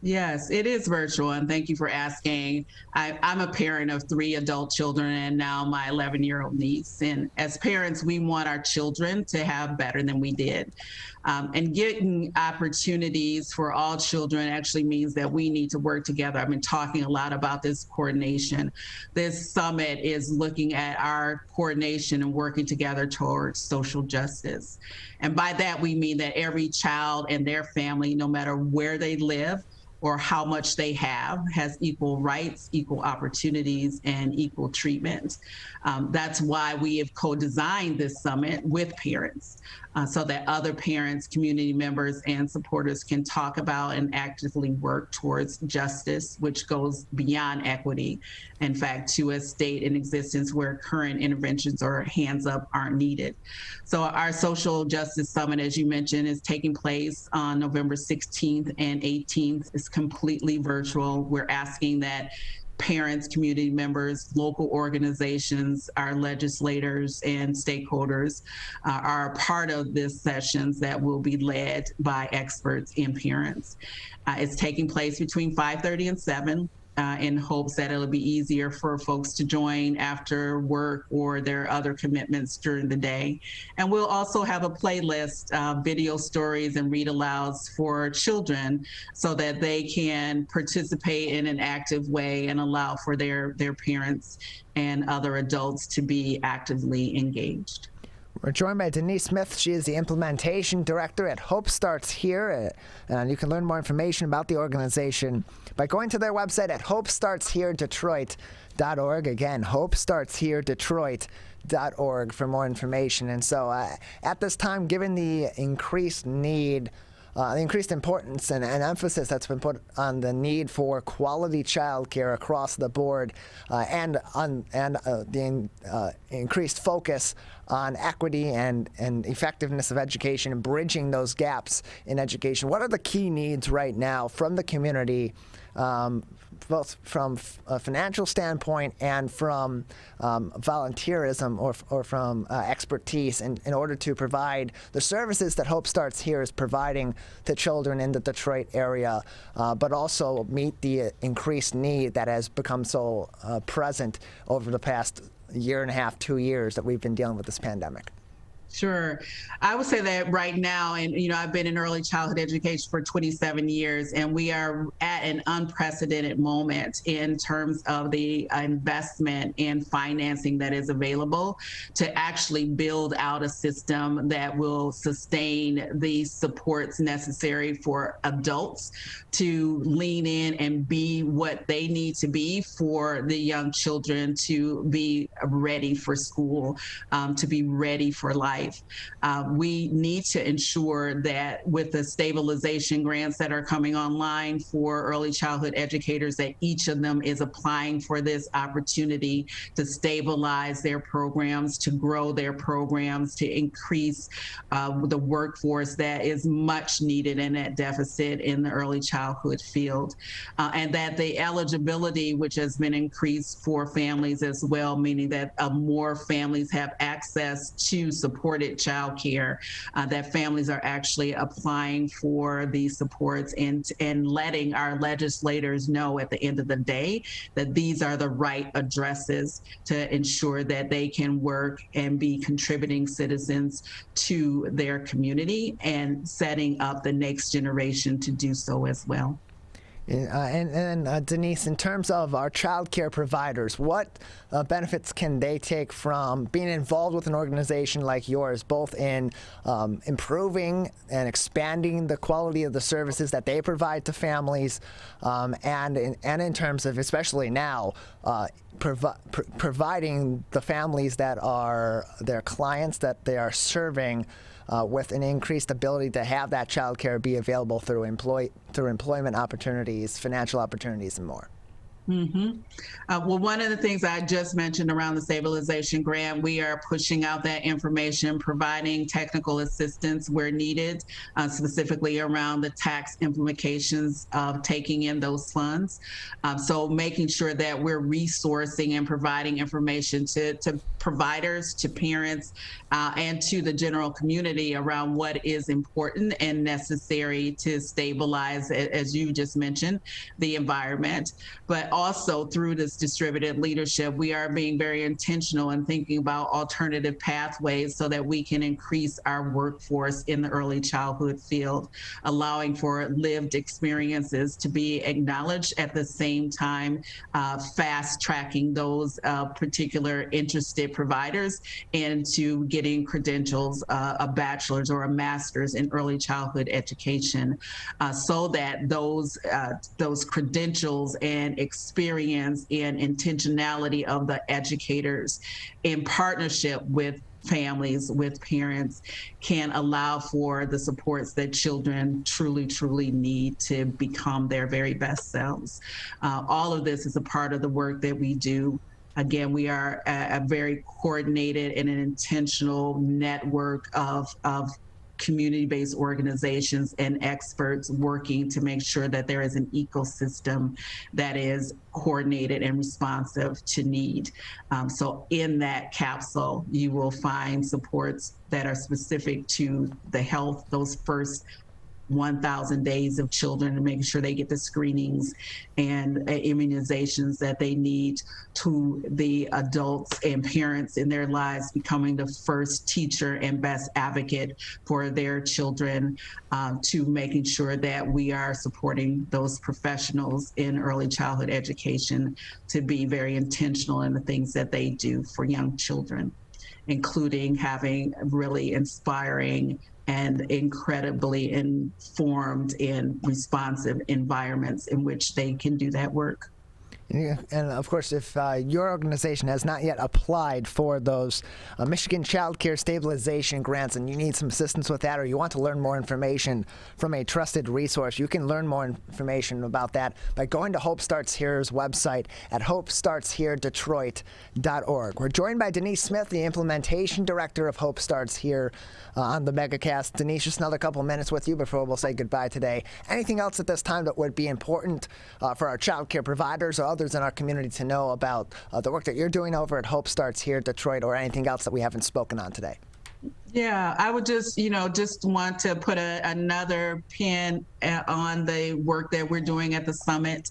Yes, it is virtual, and thank you for asking. I'm a parent of 3 adult children and now my 11-year-old niece. And as parents, we want our children to have better than we did. And getting opportunities for all children actually means that we need to work together. I've been talking a lot about this coordination. This summit is looking at our coordination and working together towards social justice. And by that, we mean that every child and their family, no matter where they live or how much they have, has equal rights, equal opportunities, and equal treatment. That's why we have co-designed this summit with parents, so that other parents, community members, and supporters can talk about and actively work towards justice, which goes beyond equity. In fact, to a state in existence where current interventions or hands up aren't needed. So our Social Justice Summit, as you mentioned, is taking place on November 16th and 18th. It's completely virtual. We're asking that parents, community members, local organizations, our legislators and stakeholders are a part of these sessions that will be led by experts and parents. It's taking place between 5:30 and 7. In hopes that it'll be easier for folks to join after work or their other commitments during the day. And we'll also have a playlist, video stories and read alouds for children so that they can participate in an active way and allow for their parents and other adults to be actively engaged. We're joined by Denise Smith. She is the implementation director at Hope Starts Here. And you can learn more information about the organization by going to their website at hopestartsheredetroit.org. Again, hopestartsheredetroit.org for more information. And so at this time, given the increased need, the increased importance and emphasis that's been put on the need for quality childcare across the board, and the increased focus on equity and effectiveness of education and bridging those gaps in education. What are the key needs right now from the community, both from a financial standpoint and from volunteerism or from expertise in order to provide the services that Hope Starts Here is providing to children in the Detroit area, but also meet the increased need that has become so present over the past year and a half, 2 years that we've been dealing with this pandemic? Sure. I would say that right now, and I've been in early childhood education for 27 years, and we are at an unprecedented moment in terms of the investment and financing that is available to actually build out a system that will sustain the supports necessary for adults to lean in and be what they need to be for the young children to be ready for school, to be ready for life. We need to ensure that with the stabilization grants that are coming online for early childhood educators, that each of them is applying for this opportunity to stabilize their programs, to grow their programs, to increase the workforce that is much needed in that deficit in the early childhood field. And that the eligibility, which has been increased for families as well, meaning that more families have access to supported childcare, that families are actually applying for these supports and letting our legislators know at the end of the day that these are the right addresses to ensure that they can work and be contributing citizens to their community and setting up the next generation to do so as well. And Denise, in terms of our child care providers, what benefits can they take from being involved with an organization like yours, both in improving and expanding the quality of the services that they provide to families, and in terms of, especially now, providing the families that are their clients, that they are serving, with an increased ability to have that child care be available through employment opportunities, financial opportunities, and more? Well, one of the things I just mentioned around the stabilization grant, we are pushing out that information, providing technical assistance where needed, specifically around the tax implications of taking in those funds. So making sure that we're resourcing and providing information to providers, to parents, and to the general community around what is important and necessary to stabilize, as you just mentioned, the environment. But also through this distributed leadership, we are being very intentional in thinking about alternative pathways so that we can increase our workforce in the early childhood field, allowing for lived experiences to be acknowledged, at the same time fast tracking those particular interested providers into getting credentials, a bachelor's or a master's in early childhood education, so that those credentials and experience and intentionality of the educators in partnership with families, with parents, can allow for the supports that children truly need to become their very best selves. All of this is a part of the work that we do. Again, we are a very coordinated and an intentional network of community-based organizations and experts working to make sure that there is an ecosystem that is coordinated and responsive to need. So in that capsule, you will find supports that are specific to the health, those first 1,000 days of children, and making sure they get the screenings and immunizations that they need, to the adults and parents in their lives becoming the first teacher and best advocate for their children, to making sure that we are supporting those professionals in early childhood education to be very intentional in the things that they do for young children, including having really inspiring and incredibly informed and responsive environments in which they can do that work. And of course, if your organization has not yet applied for those Michigan Childcare Stabilization Grants and you need some assistance with that, or you want to learn more information from a trusted resource, you can learn more information about that by going to Hope Starts Here's website at hopestartsheredetroit.org. We're joined by Denise Smith, the implementation director of Hope Starts Here on the Megacast. Denise, just another couple minutes with you before we'll say goodbye today. Anything else at this time that would be important for our childcare providers or others in our community to know about the work that you're doing over at Hope Starts Here Detroit, or anything else that we haven't spoken on today? Yeah, I would just want to put another pin on the work that we're doing at the summit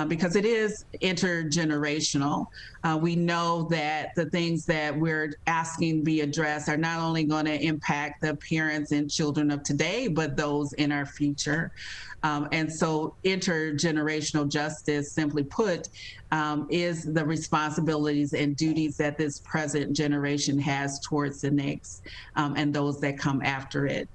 because it is intergenerational. We know that the things that we're asking be addressed are not only going to impact the parents and children of today, but those in our future. And so intergenerational justice, simply put, is the responsibilities and duties that this present generation has towards the next and those that come after it.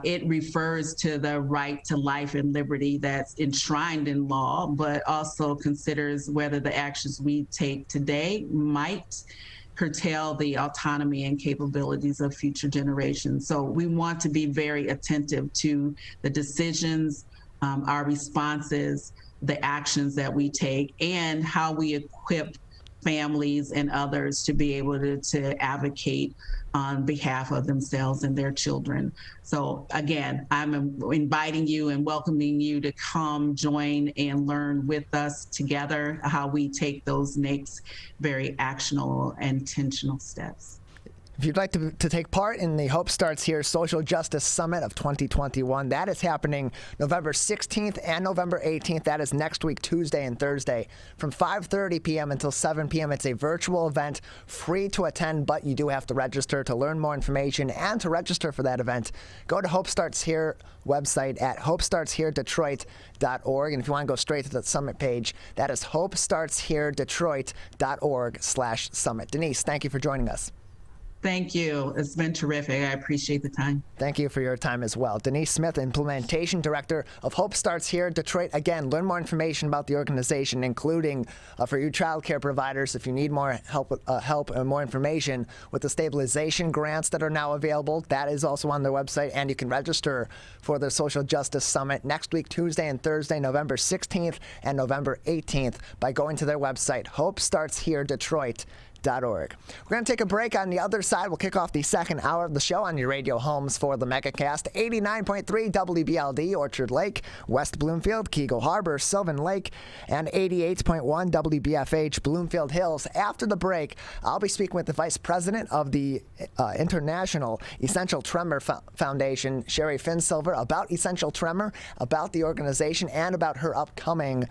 It refers to the right to life and liberty that's enshrined in law, but also considers whether the actions we take today might curtail the autonomy and capabilities of future generations. So we want to be very attentive to the decisions, our responses, the actions that we take, and how we equip families and others to be able to advocate on behalf of themselves and their children. So again, I'm inviting you and welcoming you to come join and learn with us together how we take those next very actionable and intentional steps. If you'd like to take part in the Hope Starts Here Social Justice Summit of 2021, that is happening November 16th and November 18th. That is next week, Tuesday and Thursday, from 5:30 p.m. until 7 p.m. It's a virtual event, free to attend, but you do have to register. To learn more information and to register for that event, go to Hope Starts Here website at hopestartsheredetroit.org. And if you want to go straight to the summit page, that is hopestartsheredetroit.org/summit. Denise, thank you for joining us. Thank you. It's been terrific. I appreciate the time. Thank you for your time as well. Denise Smith, Implementation Director of Hope Starts Here Detroit. Again, learn more information about the organization, including for you child care providers, if you need more help and more information with the stabilization grants that are now available. That is also on their website, and you can register for the Social Justice Summit next week, Tuesday and Thursday, November 16th and November 18th, by going to their website, hopestartsheredetroit.org. We're going to take a break. On the other side, we'll kick off the second hour of the show on your radio homes for the Megacast. 89.3 WBLD, Orchard Lake, West Bloomfield, Keagle Harbor, Sylvan Lake, and 88.1 WBFH, Bloomfield Hills. After the break, I'll be speaking with the Vice President of the International Essential Tremor Foundation, Sherry Finsilver, about Essential Tremor, about the organization, and about her upcoming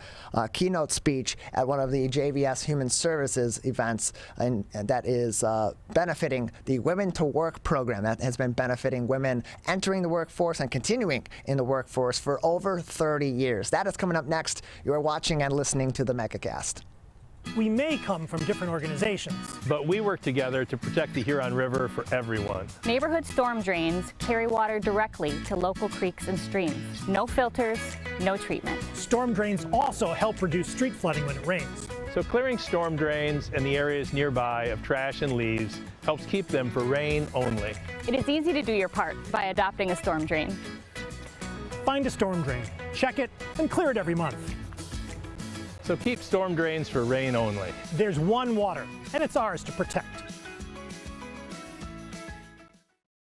keynote speech at one of the JVS Human Services events. And that is benefiting the Women to Work program that has been benefiting women entering the workforce and continuing in the workforce for over 30 years. That is coming up next. You are watching and listening to the Megacast. We may come from different organizations, but we work together to protect the Huron River for everyone. Neighborhood storm drains carry water directly to local creeks and streams. No filters, no treatment. Storm drains also help reduce street flooding when it rains. So clearing storm drains and the areas nearby of trash and leaves helps keep them for rain only. It is easy to do your part by adopting a storm drain. Find a storm drain, check it, and clear it every month. So keep storm drains for rain only. There's one water, and it's ours to protect.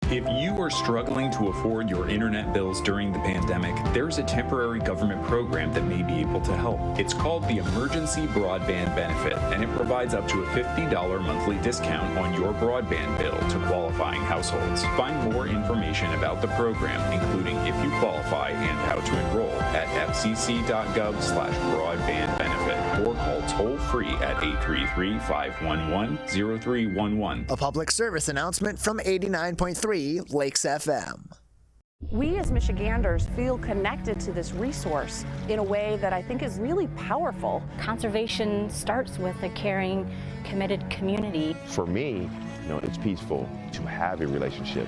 If you are struggling to afford your internet bills during the pandemic, there's a temporary government program that may be able to help. It's called the Emergency Broadband Benefit, and it provides up to a $50 monthly discount on your broadband bill to qualifying households. Find more information about the program, including if you qualify and how to enroll, at fcc.gov/broadbandbenefit, or call toll-free at 833-511-0311. A public service announcement from 89.3 Lakes FM. We as Michiganders feel connected to this resource in a way that I think is really powerful. Conservation starts with a caring, committed community. For me, it's peaceful to have a relationship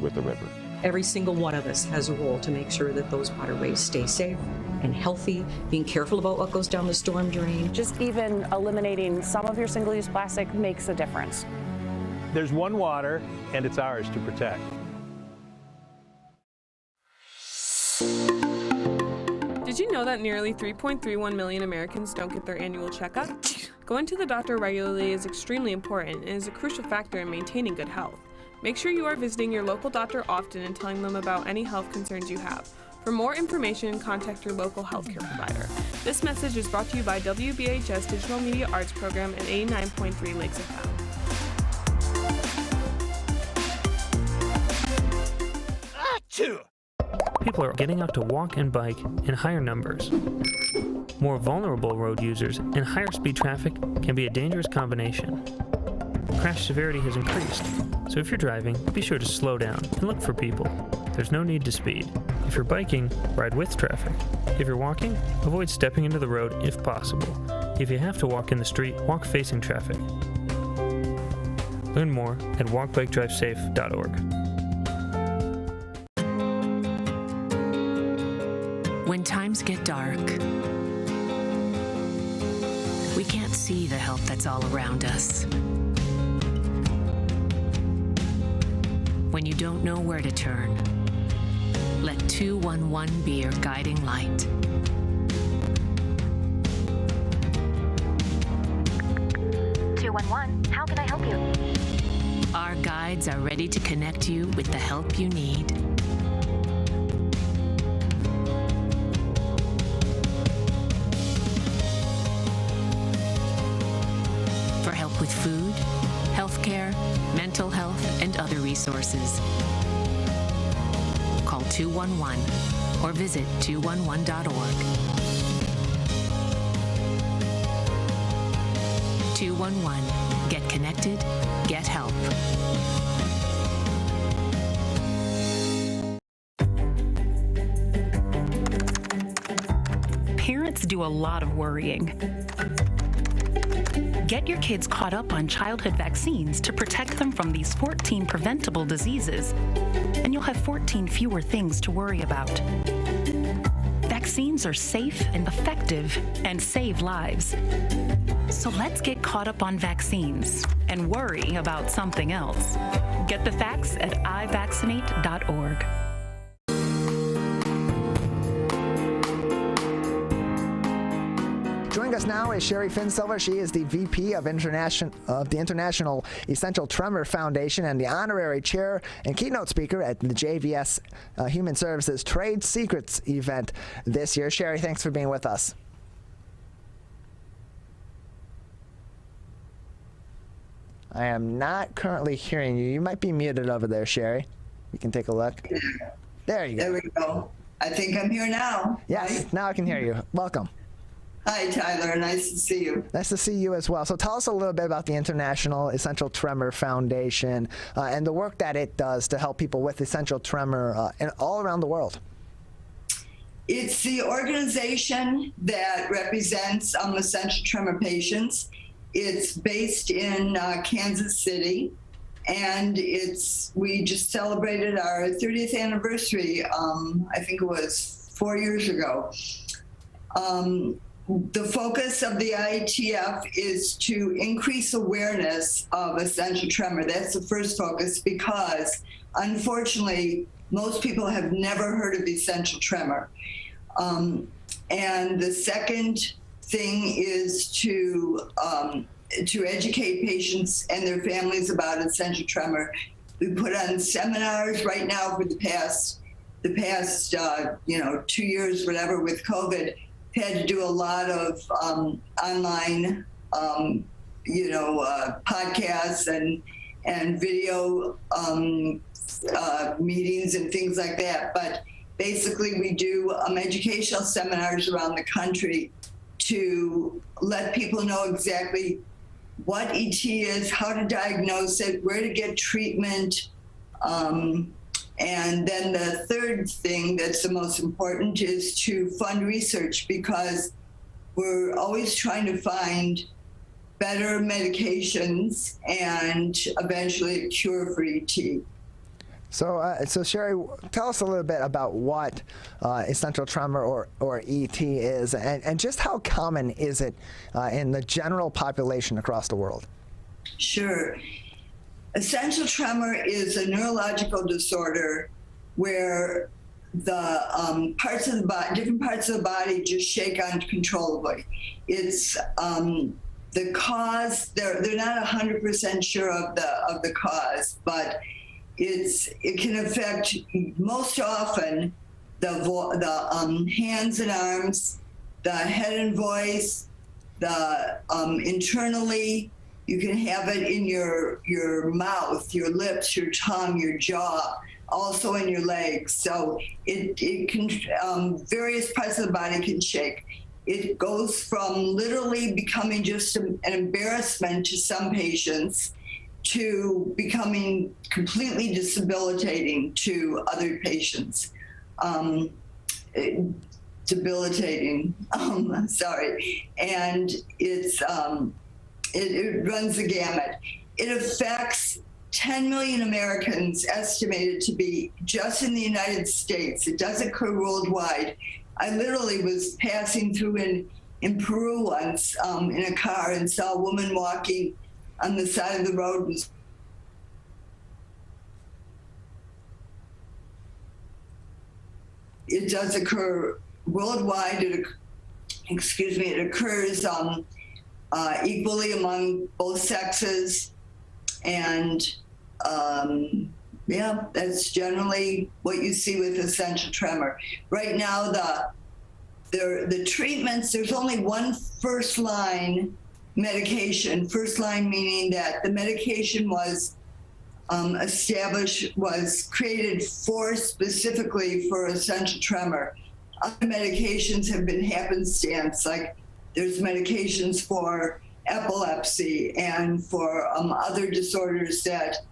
with the river. Every single one of us has a role to make sure that those waterways stay safe and healthy, being careful about what goes down the storm drain. Just even eliminating some of your single-use plastic makes a difference. There's one water, and it's ours to protect. Did you know that nearly 3.31 million Americans don't get their annual checkup? Going to the doctor regularly is extremely important and is a crucial factor in maintaining good health. Make sure you are visiting your local doctor often and telling them about any health concerns you have. For more information, contact your local healthcare provider. This message is brought to you by WBHS Digital Media Arts Program and 89.3 Lakes FM. People are getting out to walk and bike in higher numbers. More vulnerable road users and higher speed traffic can be a dangerous combination. Crash severity has increased, so if you're driving, be sure to slow down and look for people. There's no need to speed. If you're biking, ride with traffic. If you're walking, avoid stepping into the road if possible. If you have to walk in the street, walk facing traffic. Learn more at walkbikedrivesafe.org. When times get dark, we can't see the help that's all around us. When you don't know where to turn, let 211 be your guiding light. How can I help you? Our guides are ready to connect you with the help you need. For help with food, healthcare, mental health, and other resources. Call 211 or visit 211.org. 211. Get connected, get help. Parents do a lot of worrying. Get your kids caught up on childhood vaccines to protect them from these 14 preventable diseases, and you'll have 14 fewer things to worry about. Vaccines are safe and effective and save lives. So let's get caught up on vaccines and worry about something else. Get the facts at ivaccinate.org. Joining us now is Sherry Finsilver. She is the VP of the International Essential Tremor Foundation and the honorary chair and keynote speaker at the JVS Human Services Trade Secrets event this year. Sherry, thanks for being with us. I am not currently hearing you. You might be muted over there, Sherry. You can take a look. There you go. There we go. I think I'm here now. Yes, right? Now I can hear you. Welcome. Hi, Tyler. Nice to see you. Nice to see you as well. So tell us a little bit about the International Essential Tremor Foundation and the work that it does to help people with essential tremor all around the world. It's the organization that represents essential tremor patients. It's based in Kansas City, and we just celebrated our 30th anniversary. I think it was 4 years ago. The focus of the IETF is to increase awareness of essential tremor. That's the first focus because, unfortunately, most people have never heard of essential tremor. And the second thing is to educate patients and their families about essential tremor. We put on seminars right now for the past 2 years, whatever, with COVID. Had to do a lot of online, podcasts and video meetings and things like that. But basically, we do educational seminars around the country to let people know exactly what ET is, how to diagnose it, where to get treatment. And then the third thing that's the most important is to fund research, because we're always trying to find better medications and eventually a cure for ET. So Sherry, tell us a little bit about what essential tremor or ET is, and just how common is it in the general population across the world? Sure. Essential tremor is a neurological disorder where the parts of the body, different parts of the body, just shake uncontrollably. It's the cause. They're not 100% sure of the cause, but it can affect most often the hands and arms, the head and voice, the internally. You can have it in your mouth, your lips, your tongue, your jaw, also in your legs. So it can, various parts of the body can shake. It goes from literally becoming just an embarrassment to some patients to becoming completely debilitating to other patients. Debilitating, sorry. And it's, it runs the gamut. It affects 10 million Americans, estimated to be just in the United States. It does occur worldwide. I literally was passing through in Peru once in a car and saw a woman walking on the side of the road. It does occur worldwide. It occurs equally among both sexes, and yeah, that's generally what you see with essential tremor. Right now, the treatments, there's only one first-line medication. First-line meaning that the medication was created specifically for essential tremor. Other medications have been happenstance, like there's medications for epilepsy and for other disorders that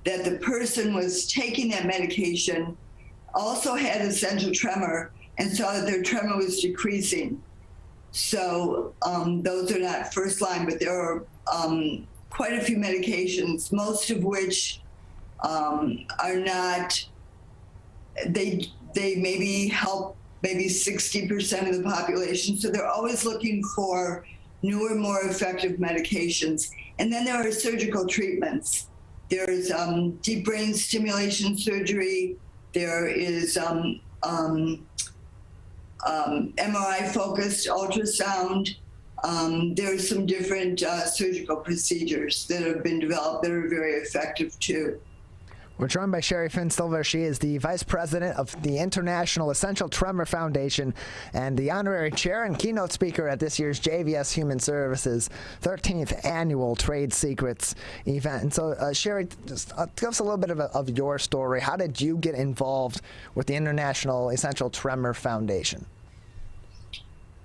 the person was taking that medication, also had essential tremor, and saw that their tremor was decreasing. So those are not first line, but there are quite a few medications, most of which are not, they maybe help maybe 60% of the population. So they're always looking for newer, more effective medications. And then there are surgical treatments. There's deep brain stimulation surgery. There is MRI-focused ultrasound. There's some different surgical procedures that have been developed that are very effective too. We're joined by Sherry Finn-Silver. She is the Vice President of the International Essential Tremor Foundation and the Honorary Chair and Keynote Speaker at this year's JVS Human Services 13th Annual Trade Secrets event. And so, Sherry, just tell us a little bit of your story. How did you get involved with the International Essential Tremor Foundation?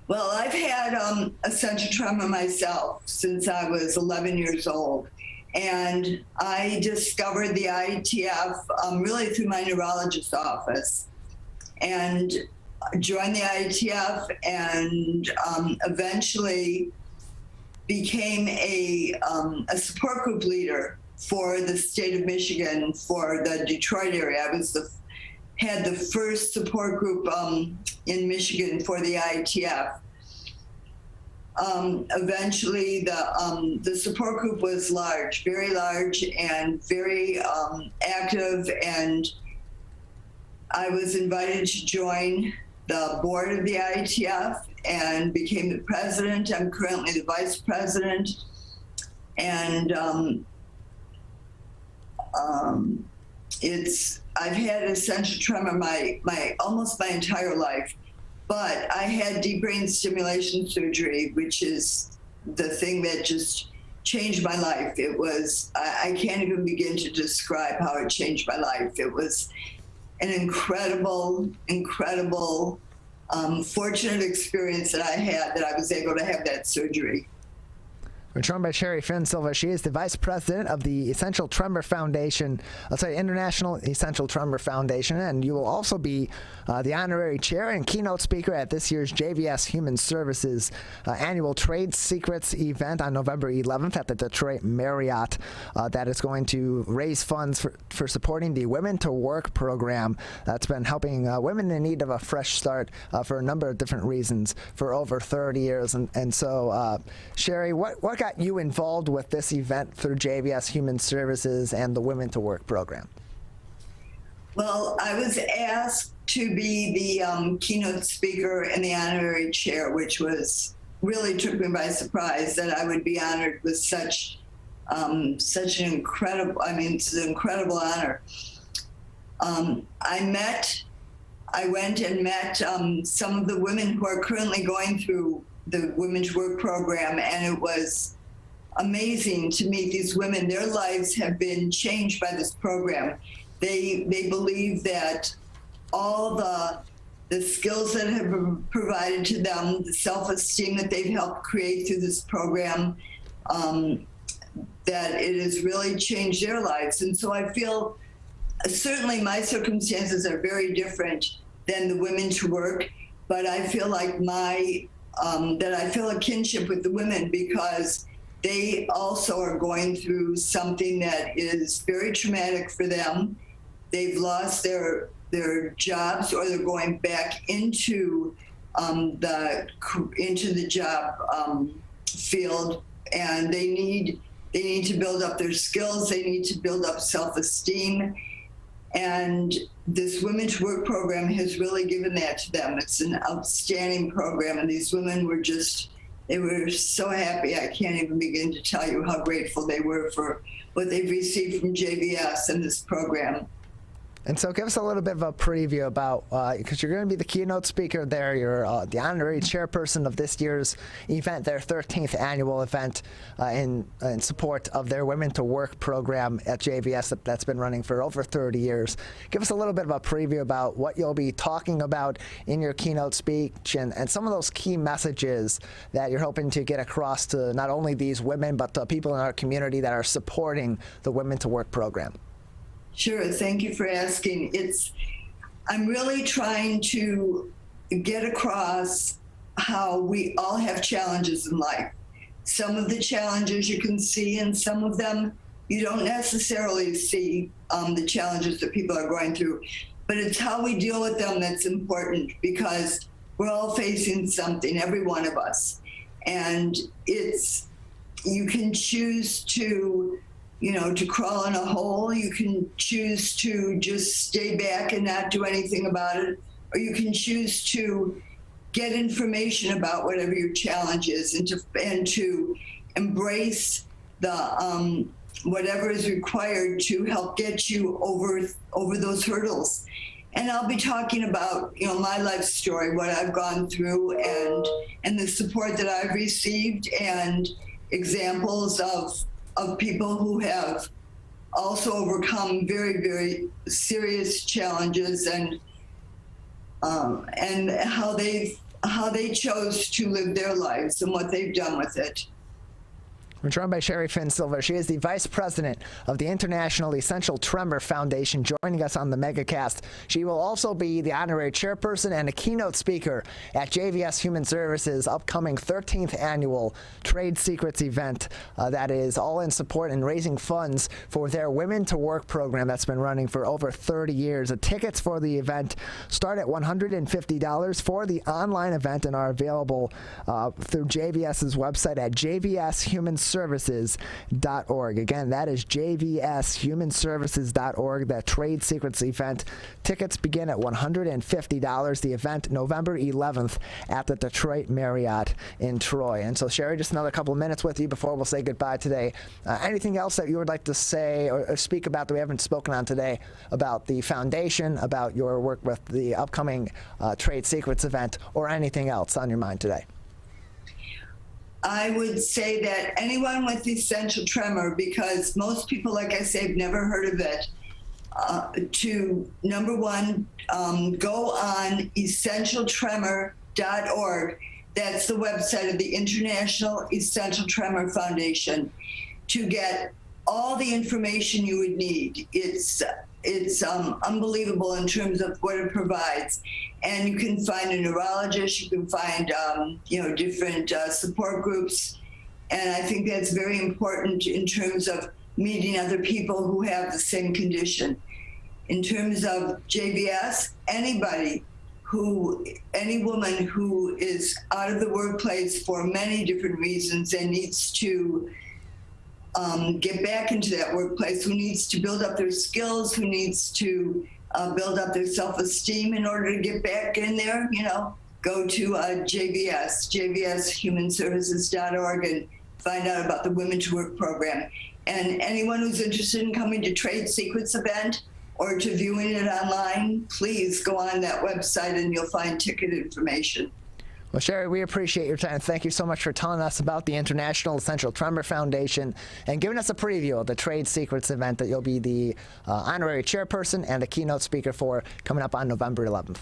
Well, I've had essential tremor myself since I was 11 years old. And I discovered the IETF really through my neurologist's office, and joined the IETF, and eventually became a support group leader for the state of Michigan for the Detroit area. I was had the first support group in Michigan for the IETF. Eventually, the support group was large, very large, and very active, and I was invited to join the board of the IETF and became the president. I'm currently the vice president, and I've had essential tremor almost my entire life. But I had deep brain stimulation surgery, which is the thing that just changed my life. It was, I can't even begin to describe how it changed my life. It was an incredible, fortunate experience that I had, that I was able to have that surgery. We're joined by Sherry Finn Silva. She is the Vice President of the Essential Tremor Foundation, International Essential Tremor Foundation, and you will also be the honorary chair and keynote speaker at this year's JVS Human Services annual Trade Secrets event on November 11th at the Detroit Marriott. That is going to raise funds for supporting the Women to Work program that's been helping women in need of a fresh start for a number of different reasons for over 30 years. And so, Sherry, what got you involved with this event through JVS Human Services and the Women to Work program? Well, I was asked to be the keynote speaker and the honorary chair, which really took me by surprise that I would be honored with such an incredible, it's an incredible honor. I went and met some of the women who are currently going through the Women to Work program, and it was amazing to meet these women. Their lives have been changed by this program. They believe that all the skills that have been provided to them, the self-esteem that they've helped create through this program, that it has really changed their lives. And so I feel, certainly my circumstances are very different than the Women to Work, but I feel like that I feel a kinship with the women because they also are going through something that is very traumatic for them. They've lost their jobs, or they're going back into the job field, and they need to build up their skills. They need to build up self-esteem. And this Women to Work program has really given that to them. It's an outstanding program, and these women were they were so happy. I can't even begin to tell you how grateful they were for what they've received from JVS and this program. And so give us a little bit of a preview about, because you're going to be the keynote speaker there, you're the honorary chairperson of this year's event, their 13th annual event in support of their Women to Work program at JVS that's been running for over 30 years. Give us a little bit of a preview about what you'll be talking about in your keynote speech and some of those key messages that you're hoping to get across to not only these women, but to people in our community that are supporting the Women to Work program. Sure, thank you for asking. I'm really trying to get across how we all have challenges in life. Some of the challenges you can see, and some of them you don't necessarily see the challenges that people are going through. But it's how we deal with them that's important, because we're all facing something, every one of us. And you can choose to crawl in a hole. You can choose to just stay back and not do anything about it, or you can choose to get information about whatever your challenge is and to embrace the whatever is required to help get you over those hurdles. And I'll be talking about my life story, what I've gone through, and the support that I've received, and examples of people who have also overcome very, very serious challenges, and how they chose to live their lives and what they've done with it. We're joined by Sherry Finn Silva. She is the Vice President of the International Essential Tremor Foundation, joining us on the Megacast. She will also be the honorary chairperson and a keynote speaker at JVS Human Services' upcoming 13th annual Trade Secrets event that is all in support and raising funds for their Women to Work program that's been running for over 30 years. The tickets for the event start at $150 for the online event and are available through JVS's website at jvshumanservices.org. Again, that is jvshumanservices.org, that Trade Secrets event. Tickets begin at $150. The event November 11th at the Detroit Marriott in Troy. And so, Sherry, just another couple of minutes with you before we'll say goodbye today. Anything else that you would like to say or speak about that we haven't spoken on today about the foundation, about your work with the upcoming Trade Secrets event, or anything else on your mind today? I would say that anyone with essential tremor, because most people, like I say, have never heard of it, to number one, go on essentialtremor.org That's the website of the International Essential Tremor Foundation to get all the information you would need. It's unbelievable in terms of what it provides. And you can find a neurologist, you can find, different support groups. And I think that's very important in terms of meeting other people who have the same condition. In terms of JBS, any woman who is out of the workplace for many different reasons and needs to get back into that workplace, who needs to build up their skills, who needs to build up their self-esteem in order to get back in there, go to jbshumanservices.org and find out about the Women to Work program. And anyone who's interested in coming to Trade Secrets event or to viewing it online, please go on that website and you'll find ticket information. Well, Sherry, we appreciate your time. Thank you so much for telling us about the International Essential Tremor Foundation and giving us a preview of the Trade Secrets event that you'll be the honorary chairperson and a keynote speaker for coming up on November 11th.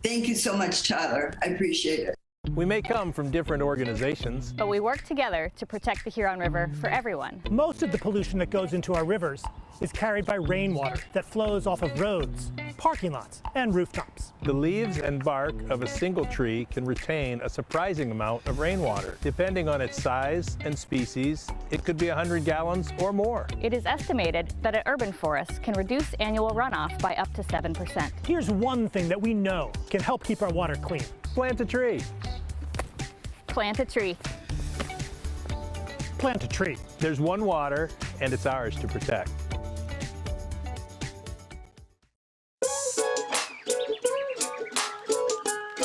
Thank you so much, Tyler. I appreciate it. We may come from different organizations, but we work together to protect the Huron River for everyone. Most of the pollution that goes into our rivers is carried by rainwater that flows off of roads, parking lots, and rooftops. The leaves and bark of a single tree can retain a surprising amount of rainwater. Depending on its size and species, it could be 100 gallons or more. It is estimated that an urban forest can reduce annual runoff by up to 7%. Here's one thing that we know can help keep our water clean. Plant a tree. Plant a tree. Plant a tree. There's one water, and it's ours to protect.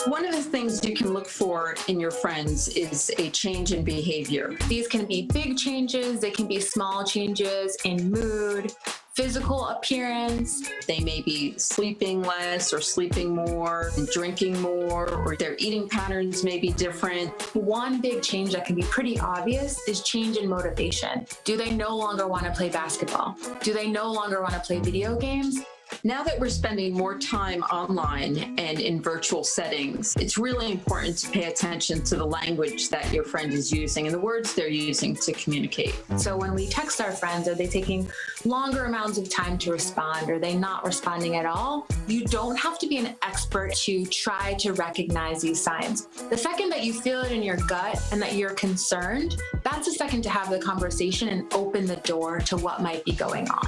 One of the things you can look for in your friends is a change in behavior. These can be big changes, they can be small changes in mood, physical appearance. They may be sleeping less or sleeping more, drinking more, or their eating patterns may be different. One big change that can be pretty obvious is change in motivation. Do they no longer want to play basketball? Do they no longer want to play video games? Now that we're spending more time online and in virtual settings, it's really important to pay attention to the language that your friend is using and the words they're using to communicate. So when we text our friends, are they taking longer amounts of time to respond? Are they not responding at all? You don't have to be an expert to try to recognize these signs. The second that you feel it in your gut and that you're concerned, that's the second to have the conversation and open the door to what might be going on.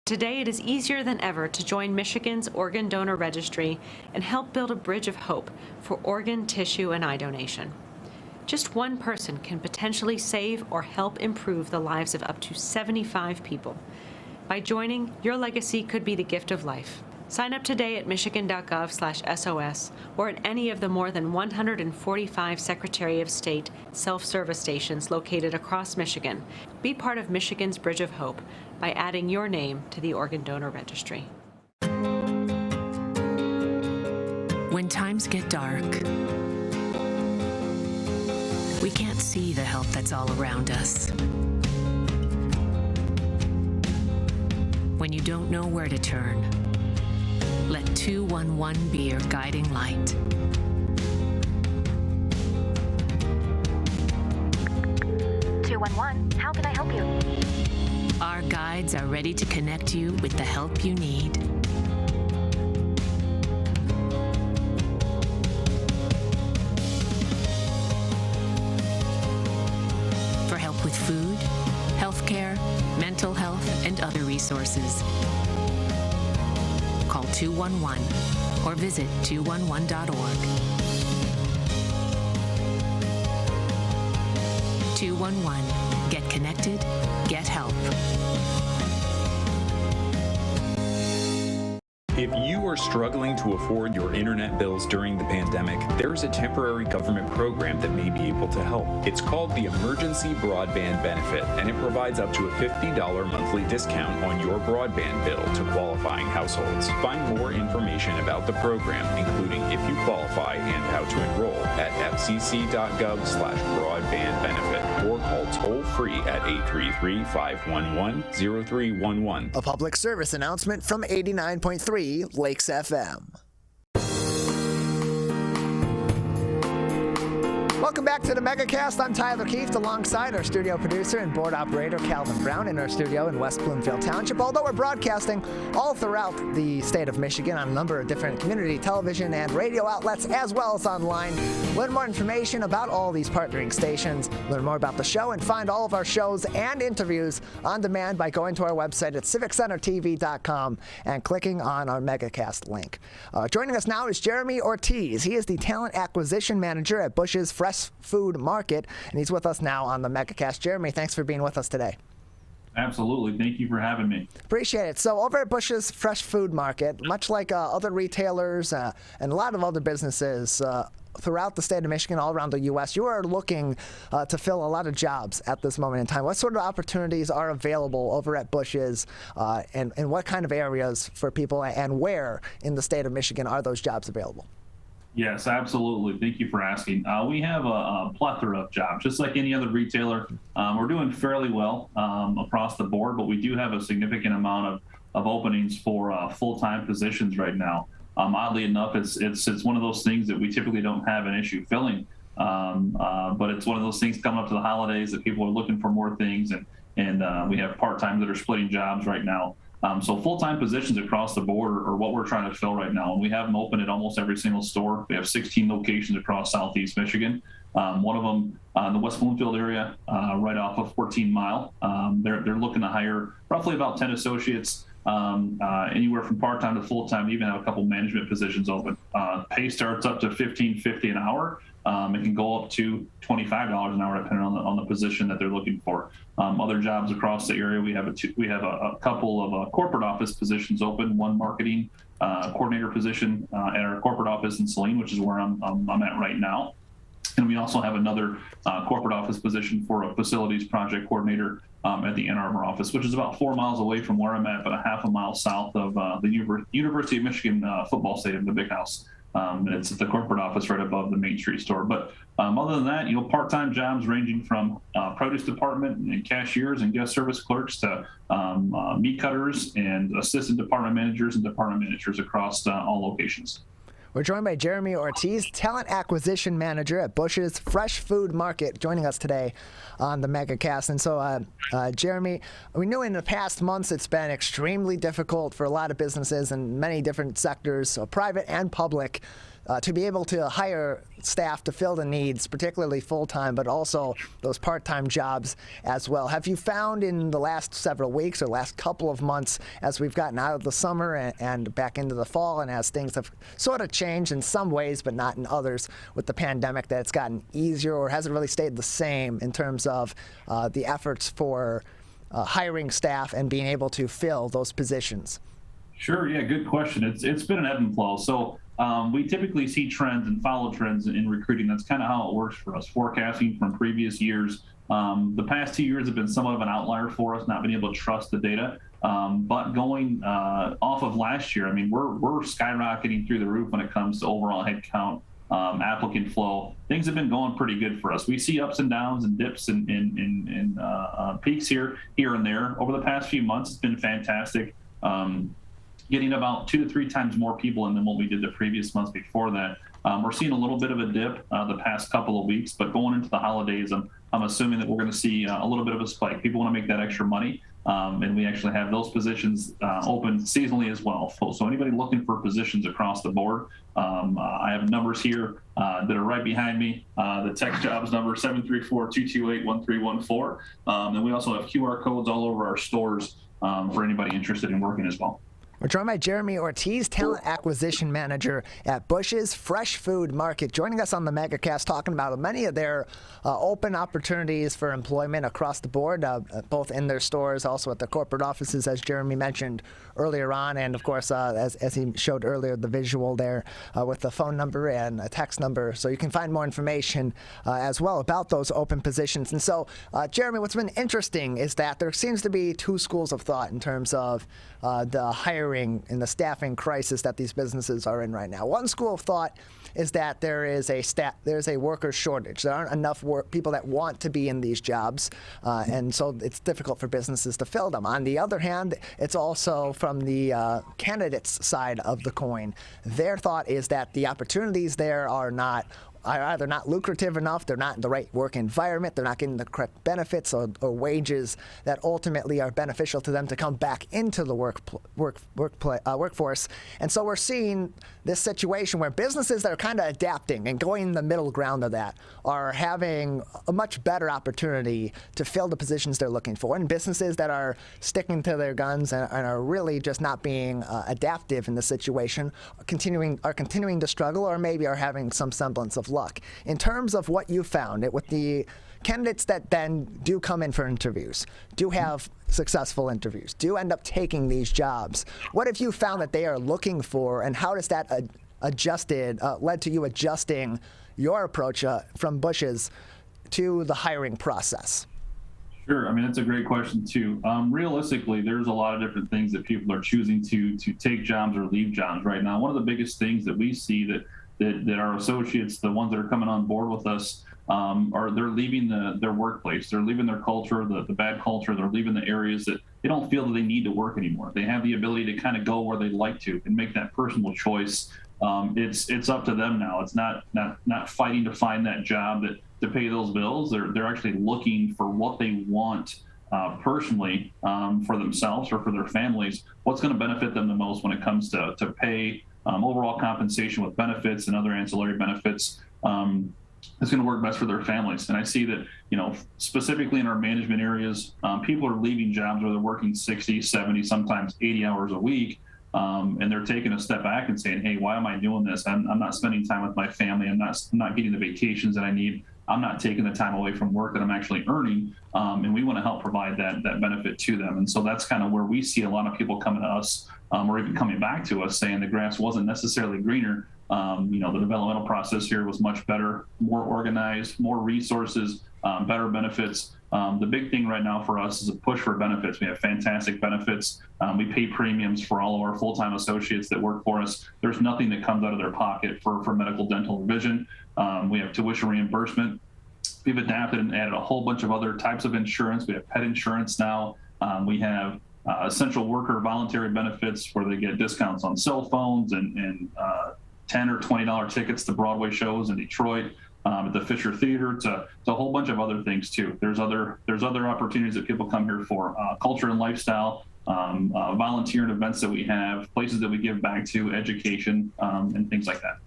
Today, it is easier than ever to join Michigan's Organ Donor Registry and help build a bridge of hope for organ, tissue, and eye donation. Just one person can potentially save or help improve the lives of up to 75 people. By joining, your legacy could be the gift of life. Sign up today at michigan.gov/SOS or at any of the more than 145 Secretary of State self-service stations located across Michigan. Be part of Michigan's Bridge of Hope by adding your name to the Organ Donor Registry. When times get dark, we can't see the help that's all around us. When you don't know where to turn, let 211 be your guiding light. 211, how can I help you? Our guides are ready to connect you with the help you need. For help with food, healthcare, mental health, and other resources, call 211 or visit 211.org. 211. Get connected, get help. If you are struggling to afford your internet bills during the pandemic, there's a temporary government program that may be able to help. It's called the Emergency Broadband Benefit, and it provides up to a $50 monthly discount on your broadband bill to qualifying households. Find more information about the program, including if you qualify and how to enroll, at fcc.gov/broadbandbenefit or call toll-free at 833-511-0311. A public service announcement from 89.3 Lakes FM. Welcome back to the Megacast. I'm Tyler Keefe, alongside our studio producer and board operator Calvin Brown in our studio in West Bloomfield Township. Although we're broadcasting all throughout the state of Michigan on a number of different community television and radio outlets, as well as online. Learn more information about all these partnering stations, learn more about the show, and find all of our shows and interviews on demand by going to our website at civiccentertv.com and clicking on our Megacast link. Joining us now is Jeromie Ortiz. He is the talent acquisition manager at Busch's Fresh Food Market, and he's with us now on the Megacast. Jeromie, thanks for being with us today. Absolutely. Thank you for having me. Appreciate it. So over at Busch's Fresh Food Market, much like other retailers and a lot of other businesses throughout the state of Michigan, all around the U.S., you are looking to fill a lot of jobs at this moment in time. What sort of opportunities are available over at Busch's, and what kind of areas for people, and where in the state of Michigan are those jobs available? Yes, absolutely. Thank you for asking. We have a plethora of jobs, just like any other retailer. We're doing fairly well across the board, but we do have a significant amount of openings for full-time positions right now. Oddly enough, it's one of those things that we typically don't have an issue filling, but it's one of those things coming up to the holidays that people are looking for more things, and we have part-time that are splitting jobs right now. So full-time positions across the board are what we're trying to fill right now. And we have them open at almost every single store. We have 16 locations across Southeast Michigan. One of them in the West Bloomfield area, right off of 14 Mile. They're looking to hire roughly about 10 associates, anywhere from part-time to full-time. They even have a couple management positions open. Pay starts up to $15.50 an hour. It can go up to $25 an hour depending on the position that they're looking for. Other jobs across the area, we have a couple of corporate office positions open. One marketing coordinator position at our corporate office in Saline, which is where I'm at right now. And we also have another corporate office position for a facilities project coordinator at the Ann Arbor office, which is about 4 miles away from where I'm at, but a half a mile south of the University of Michigan football stadium, the Big House. And it's at the corporate office right above the Main Street store. But other than that, part-time jobs ranging from produce department and cashiers and guest service clerks to meat cutters and assistant department managers and department managers across all locations. We're joined by Jeromie Ortiz, talent acquisition manager at Busch's Fresh Food Market, joining us today on the Megacast. And so, Jeromie, we knew in the past months it's been extremely difficult for a lot of businesses in many different sectors, so private and public, to be able to hire staff to fill the needs, particularly full-time, but also those part-time jobs as well. Have you found in the last several weeks or last couple of months, as we've gotten out of the summer and back into the fall, and as things have sort of changed in some ways but not in others with the pandemic, that it's gotten easier, or has it really stayed the same in terms of the efforts for hiring staff and being able to fill those positions? Sure, yeah, good question. It's been an ebb and flow. So we typically see trends and follow trends in recruiting. That's kind of how it works for us, forecasting from previous years. The past 2 years have been somewhat of an outlier for us, not being able to trust the data. But going off of last year, I mean, we're skyrocketing through the roof when it comes to overall headcount, applicant flow. Things have been going pretty good for us. We see ups and downs and dips and peaks here and there. Over the past few months, it's been fantastic. Getting about 2 to 3 times more people in than what we did the previous months before that. We're seeing a little bit of a dip the past couple of weeks, but going into the holidays, I'm assuming that we're going to see a little bit of a spike. People want to make that extra money, and we actually have those positions open seasonally as well. So anybody looking for positions across the board, I have numbers here that are right behind me. The tech jobs number 734-228-1314, and we also have QR codes all over our stores for anybody interested in working as well. We're joined by Jeromie Ortiz, talent acquisition manager at Busch's Fresh Food Market, joining us on the Megacast, talking about many of their open opportunities for employment across the board, both in their stores, also at the corporate offices, as Jeromie mentioned earlier on, and of course, as he showed earlier, the visual there with the phone number and a text number, so you can find more information as well about those open positions. And so, Jeromie, what's been interesting is that there seems to be 2 schools of thought in terms of the hiring and the staffing crisis that these businesses are in right now. One school of thought is that there's a worker shortage. There aren't enough people that want to be in these jobs, and so it's difficult for businesses to fill them. On the other hand, it's also from the candidates' side of the coin. Their thought is that the opportunities there are not are either not lucrative enough, they're not in the right work environment, they're not getting the correct benefits or wages that ultimately are beneficial to them to come back into the workforce. And so we're seeing this situation where businesses that are kind of adapting and going the middle ground of that are having a much better opportunity to fill the positions they're looking for. And businesses that are sticking to their guns and are really just not being adaptive in the situation are continuing to struggle, or maybe are having some semblance of luck. In terms of what you found, with the candidates that then do come in for interviews, do have successful interviews, do end up taking these jobs, what have you found that they are looking for, and how does that led to you adjusting your approach from Busch's to the hiring process? Sure. I mean, that's a great question too. Realistically, there's a lot of different things that people are choosing to take jobs or leave jobs right now. One of the biggest things that we see that our associates, the ones that are coming on board with us, they're leaving their workplace. They're leaving their culture, the bad culture. They're leaving the areas that they don't feel that they need to work anymore. They have the ability to kind of go where they'd like to and make that personal choice. It's up to them now. It's not fighting to find that job to pay those bills. They're actually looking for what they want personally for themselves or for their families. What's going to benefit them the most when it comes to pay, overall compensation with benefits and other ancillary benefits. It's going to work best for their families. And I see that, specifically in our management areas, people are leaving jobs where they're working 60, 70, sometimes 80 hours a week. And they're taking a step back and saying, hey, why am I doing this? I'm not spending time with my family. I'm not getting the vacations that I need. I'm not taking the time away from work that I'm actually earning. And we want to help provide that benefit to them. And so that's kind of where we see a lot of people coming to us or even coming back to us saying the grass wasn't necessarily greener. The developmental process here was much better, more organized, more resources, better benefits. The big thing right now for us is a push for benefits. We have fantastic benefits. We pay premiums for all of our full-time associates that work for us. There's nothing that comes out of their pocket for medical, dental, or vision. We have tuition reimbursement. We've adapted and added a whole bunch of other types of insurance. We have pet insurance now. We have essential worker voluntary benefits where they get discounts on cell phones and $10 or $20 tickets to Broadway shows in Detroit, at the Fisher Theater, to a whole bunch of other things too. There's other opportunities that people come here for, culture and lifestyle, volunteer and events that we have, places that we give back to, education, and things like that.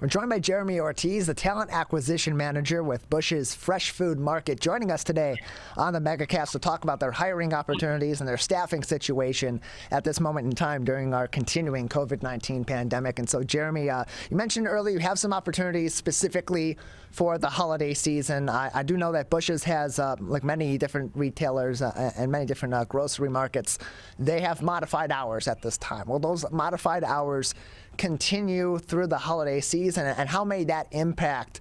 We're joined by Jeromie Ortiz, the Talent Acquisition Manager with Busch's Fresh Food Market, joining us today on the Megacast to talk about their hiring opportunities and their staffing situation at this moment in time during our continuing COVID-19 pandemic. And so, Jeromie, you mentioned earlier you have some opportunities specifically for the holiday season. I do know that Busch's has, like many different retailers and many different grocery markets, they have modified hours at this time. Will those modified hours continue through the holiday season, and how may that impact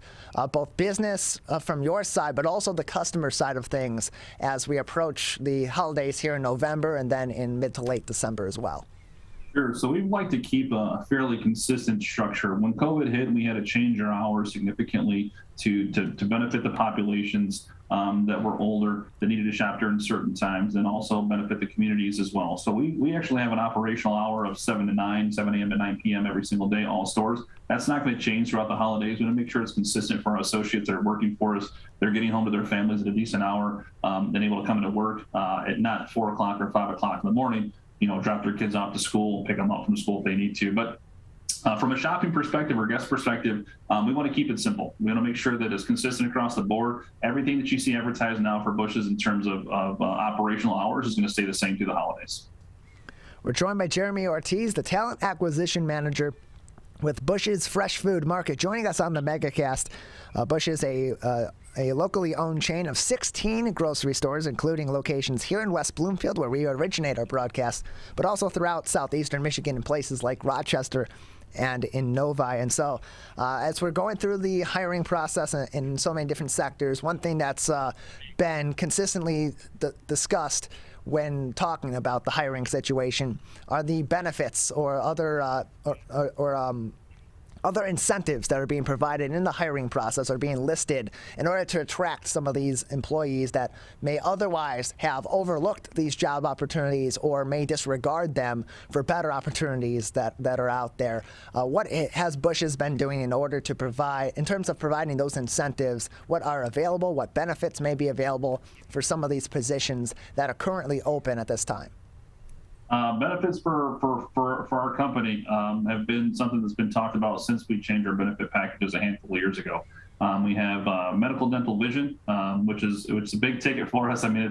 both business from your side, but also the customer side of things as we approach the holidays here in November and then in mid to late December as well? Sure. So we'd like to keep a fairly consistent structure. When COVID hit, we had to change our hours significantly to benefit the populations that were older, that needed to shop during certain times, and also benefit the communities as well. So we actually have an operational hour of 7 to 9, 7 a.m. to 9 p.m. every single day, all stores. That's not going to change throughout the holidays. We want to make sure it's consistent for our associates that are working for us. They're getting home to their families at a decent hour, then able to come into work at not 4 o'clock or 5 o'clock in the morning, drop their kids off to school, pick them up from school if they need to. But from a shopping perspective or guest perspective, we want to keep it simple. We want to make sure that it's consistent across the board. Everything that you see advertised now for Busch's in terms of operational hours is going to stay the same through the holidays. We're joined by Jeromie Ortiz, the Talent Acquisition Manager with Busch's Fresh Food Market, joining us on the Megacast. Busch is a locally owned chain of 16 grocery stores, including locations here in West Bloomfield, where we originate our broadcast, but also throughout southeastern Michigan in places like Rochester and in Novi. And so as we're going through the hiring process in so many different sectors, one thing that's been consistently discussed when talking about the hiring situation are the benefits or other other incentives that are being provided in the hiring process are being listed in order to attract some of these employees that may otherwise have overlooked these job opportunities or may disregard them for better opportunities that are out there. What has Busch been doing in order to provide, in terms of providing those incentives, what are available, what benefits may be available for some of these positions that are currently open at this time? Benefits for our company have been something that's been talked about since we changed our benefit packages a handful of years ago. We have medical, dental, vision, which is a big ticket for us. I mean,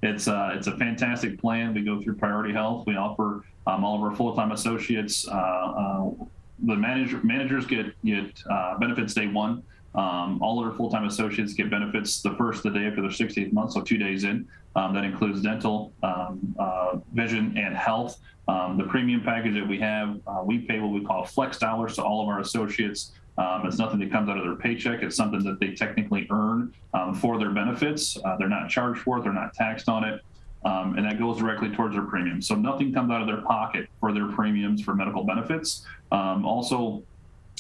it's a fantastic plan. We go through Priority Health. We offer all of our full-time associates. The managers get benefits day one. All of our full-time associates get benefits the first of the day after their 60th month, so 2 days in. That includes dental, vision, and health. The premium package that we have, we pay what we call flex dollars to all of our associates. It's nothing that comes out of their paycheck. It's something that they technically earn for their benefits. They're not charged for it. They're not taxed on it. And that goes directly towards their premiums. So nothing comes out of their pocket for their premiums for medical benefits. Also,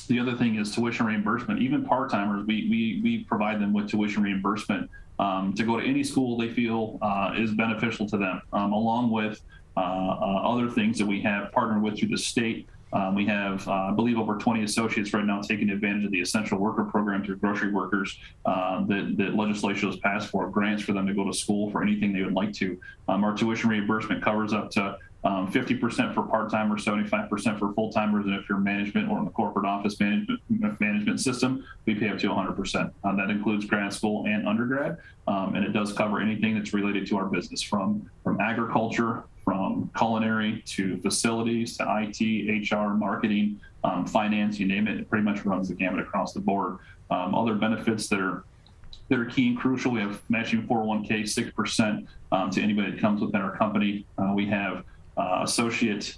the other thing is tuition reimbursement. Even part-timers, we provide them with tuition reimbursement to go to any school they feel is beneficial to them, along with other things that we have partnered with through the state. We have, I believe, over 20 associates right now taking advantage of the essential worker program through grocery workers that legislation has passed for grants for them to go to school for anything they would like to. Our tuition reimbursement covers up to 50% for part-timers, 75% for full-timers, and if you're management or in the corporate office management system, we pay up to 100%. That includes grad school and undergrad, and it does cover anything that's related to our business, from agriculture, from culinary to facilities to IT, HR, marketing, finance, you name it. It pretty much runs the gamut across the board. Other benefits that are key and crucial, we have matching 401k 6% to anybody that comes within our company. We have associate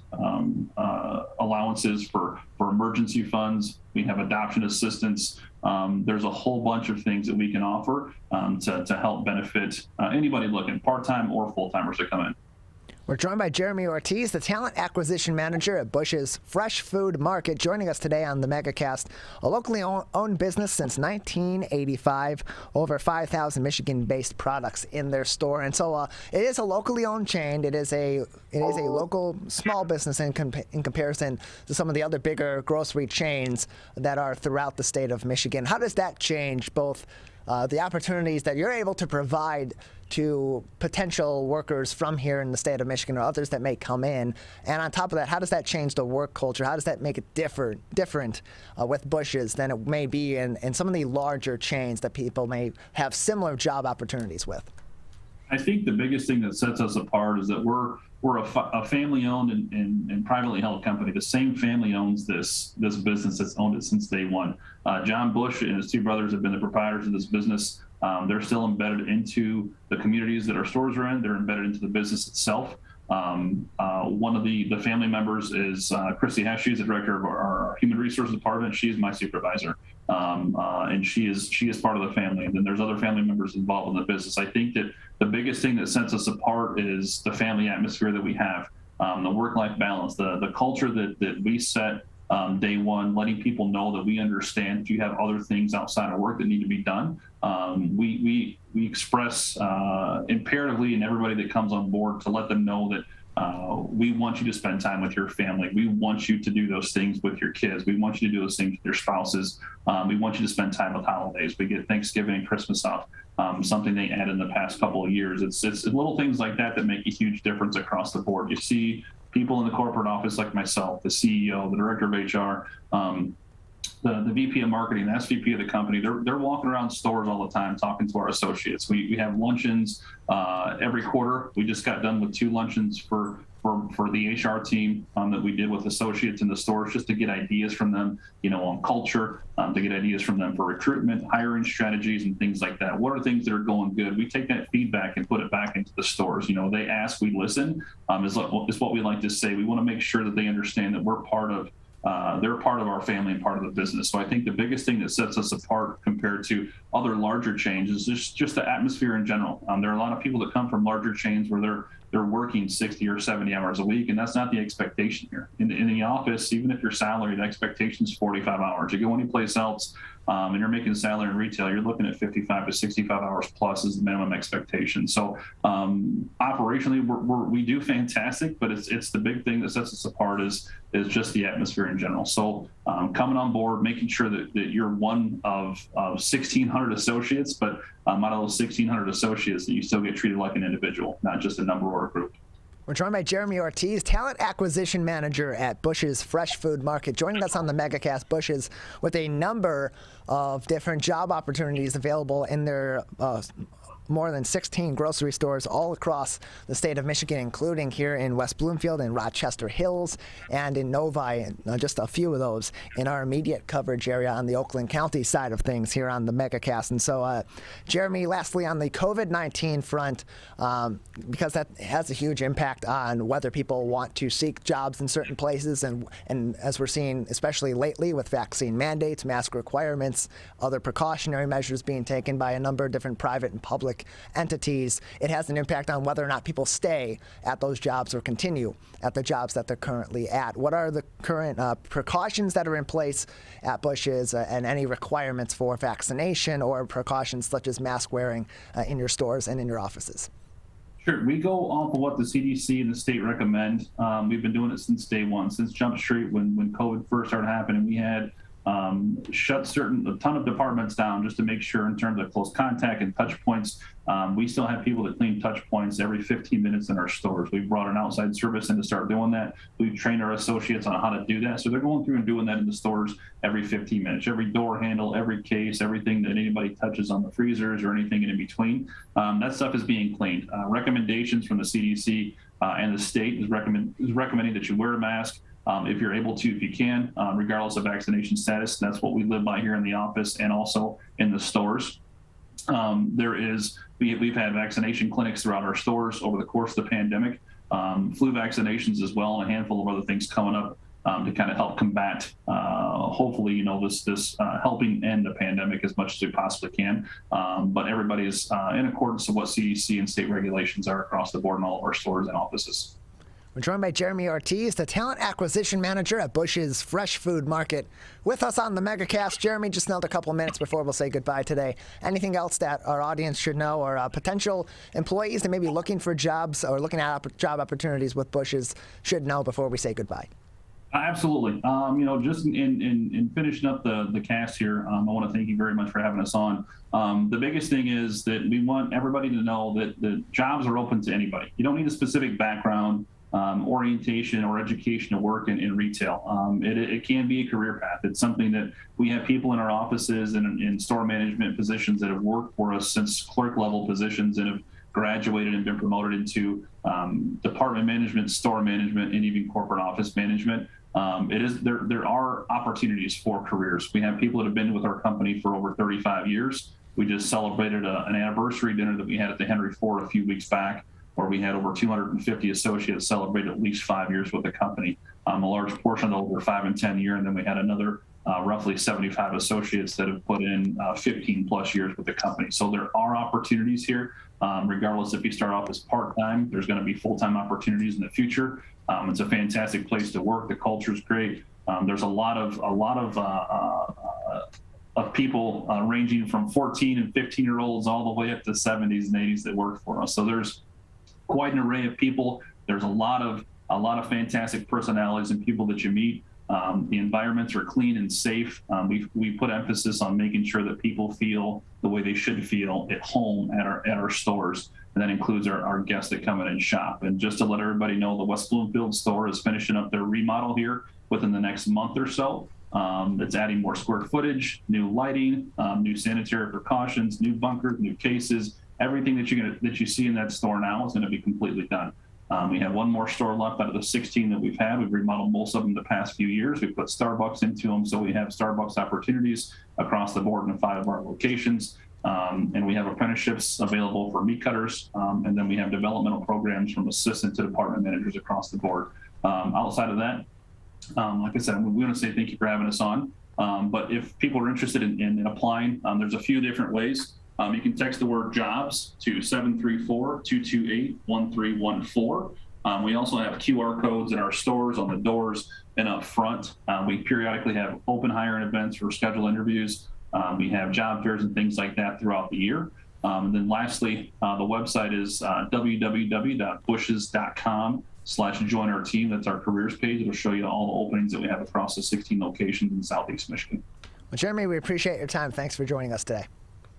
allowances for emergency funds. We have adoption assistance. There's a whole bunch of things that we can offer to help benefit anybody looking, part-time or full-timers that come in. We're joined by Jeromie Ortiz, the Talent Acquisition Manager at Busch's Fresh Food Market, joining us today on the Megacast, a locally owned business since 1985, over 5,000 Michigan-based products in their store. And so it is a locally owned chain. It is a local small business in comparison to some of the other bigger grocery chains that are throughout the state of Michigan. How does that change both the opportunities that you're able to provide to potential workers from here in the state of Michigan or others that may come in? And on top of that, how does that change the work culture? How does that make it different with Busch's than it may be in some of the larger chains that people may have similar job opportunities with? I think the biggest thing that sets us apart is that we're a family-owned and privately held company. The same family owns this business that's owned it since day one. John Busch and his two brothers have been the proprietors of this business. They're still embedded into the communities that our stores are in. They're embedded into the business itself. One of the family members is Christy Hess. She's the director of our human resources department. She's my supervisor, and she is part of the family. And then there's other family members involved in the business. I think that the biggest thing that sets us apart is the family atmosphere that we have, the work-life balance, the culture that we set day one, letting people know that we understand that you have other things outside of work that need to be done. We express imperatively in everybody that comes on board to let them know that we want you to spend time with your family. We want you to do those things with your kids. We want you to do those things with your spouses. We want you to spend time with holidays. We get Thanksgiving and Christmas off, something they added in the past couple of years. It's little things like that that make a huge difference across the board. You see people in the corporate office like myself, the CEO, the director of HR, the VP of marketing, the SVP of the company, they're walking around stores all the time talking to our associates. We have luncheons every quarter. We just got done with 2 luncheons for the HR team that we did with associates in the stores, just to get ideas from them, on culture, to get ideas from them for recruitment, hiring strategies, and things like that. What are things that are going good? We take that feedback and put it back into the stores. They ask, we listen, is what we like to say. We want to make sure that they understand that we're part of they're part of our family and part of the business. So I think the biggest thing that sets us apart compared compared to other larger chains is just the atmosphere in general. There are a lot of people that come from larger chains where they're working 60 or 70 hours a week, and that's not the expectation here. In the office, even if you're salaried, the expectation is 45 hours. You go anyplace else and you're making salary in retail, you're looking at 55 to 65 hours plus is the minimum expectation. So operationally, we do fantastic, but it's the big thing that sets us apart is just the atmosphere in general. So coming on board, making sure that you're one of 1,600 associates, but out of those 1,600 associates, that you still get treated like an individual, not just a number or a group. We're joined by Jeromie Ortiz, Talent Acquisition Manager at Busch's Fresh Food Market, joining us on the Megacast. Busch's with a number of different job opportunities available in their more than 16 grocery stores all across the state of Michigan, including here in West Bloomfield and Rochester Hills and in Novi, and just a few of those in our immediate coverage area on the Oakland County side of things here on the Megacast. And so, Jeromie, lastly, on the COVID-19 front, because that has a huge impact on whether people want to seek jobs in certain places, and as we're seeing, especially lately with vaccine mandates, mask requirements, other precautionary measures being taken by a number of different private and public entities, it has an impact on whether or not people stay at those jobs or continue at the jobs that they're currently at. What are the current precautions that are in place at Busch's and any requirements for vaccination or precautions such as mask wearing in your stores and in your offices? Sure. We go off of what the CDC and the state recommend. We've been doing it since day one, since Jump Street when COVID first started happening. We had shut a ton of departments down just to make sure in terms of close contact and touch points. We still have people that clean touch points every 15 minutes in our stores. We've brought an outside service in to start doing that. We've trained our associates on how to do that. So they're going through and doing that in the stores every 15 minutes, every door handle, every case, everything that anybody touches on the freezers or anything in between. That stuff is being cleaned. Recommendations from the CDC and the state is recommending that you wear a mask. If you're able to, if you can, regardless of vaccination status. That's what we live by here in the office and also in the stores. We've had vaccination clinics throughout our stores over the course of the pandemic, flu vaccinations as well, and a handful of other things coming up to kind of help combat, hopefully, this helping end the pandemic as much as we possibly can. But everybody is in accordance to what CDC and state regulations are across the board in all of our stores and offices. We're joined by Jeromie Ortiz, the Talent Acquisition Manager at Busch's Fresh Food Market, with us on the Megacast. Jeromie, just another couple of minutes before we'll say goodbye today. Anything else that our audience should know, or potential employees that may be looking for jobs or looking at job opportunities with Busch's should know before we say goodbye? Absolutely. Just in finishing up the cast here, I want to thank you very much for having us on. The biggest thing is that we want everybody to know that the jobs are open to anybody. You don't need a specific background, orientation or education to work in retail. It can be a career path. It's something that we have people in our offices and in store management positions that have worked for us since clerk level positions and have graduated and been promoted into department management, store management, and even corporate office management. There are opportunities for careers. We have people that have been with our company for over 35 years. We just celebrated an anniversary dinner that we had at the Henry Ford a few weeks back, where we had over 250 associates celebrate at least 5 years with the company. A large portion of over 5 and 10 years, and then we had another roughly 75 associates that have put in 15 plus years with the company. So there are opportunities here. Regardless if you start off as part-time, there's going to be full-time opportunities in the future. It's a fantastic place to work. The culture is great. There's a lot of people ranging from 14 and 15-year-olds all the way up to 70s and 80s that work for us. So there's quite an array of people. There's a lot of fantastic personalities and people that you meet. The environments are clean and safe. We put emphasis on making sure that people feel the way they should feel at home at our stores. And that includes our guests that come in and shop. And just to let everybody know, the West Bloomfield store is finishing up their remodel here within the next month or so. It's adding more square footage, new lighting, new sanitary precautions, new bunkers, new cases. Everything that you see in that store now is going to be completely done. We have one more store left out of the 16 that we've had. We've remodeled most of them the past few years. We put Starbucks into them, so we have Starbucks opportunities across the board in 5 of our locations. And we have apprenticeships available for meat cutters. And then we have developmental programs from assistant to department managers across the board. Outside of that, like I said, we want to say thank you for having us on. But if people are interested in applying, there's a few different ways. You can text the word jobs to 734-228-1314. We also have QR codes in our stores, on the doors, and up front. We periodically have open hiring events for scheduled interviews. We have job fairs and things like that throughout the year. And then lastly, the website is www.bushes.com/join our team. That's our careers page. It'll show you all the openings that we have across the 16 locations in Southeast Michigan. Well, Jeremy, we appreciate your time. Thanks for joining us today.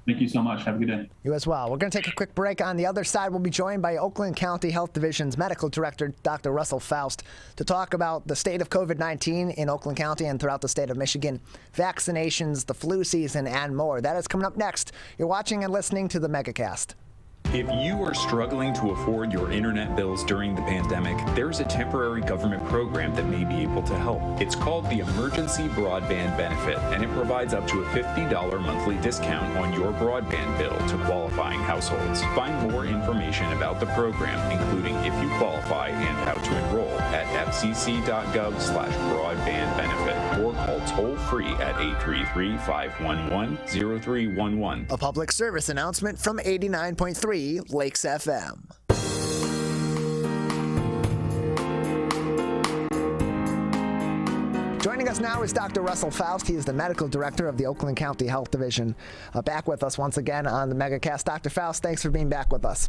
Thank you so much. Have a good day. You as well. We're going to take a quick break. On the other side, we'll be joined by Oakland County Health Division's Medical Director, Dr. Russell Faust, to talk about the state of COVID-19 in Oakland County and throughout the state of Michigan, vaccinations, the flu season, and more. That is coming up next. You're watching and listening to the Megacast. If you are struggling to afford your internet bills during the pandemic, there's a temporary government program that may be able to help. It's called the Emergency Broadband Benefit, and it provides up to a $50 monthly discount on your broadband bill to qualifying households. Find more information about the program, including if you qualify and how to enroll, at fcc.gov/broadbandbenefit, or call toll-free at 833-511-0311. A public service announcement from 89.3 Lakes FM. Joining us now is Dr. Russell Faust. He is the Medical Director of the Oakland County Health Division. Back with us once again on the Megacast. Dr. Faust, thanks for being back with us.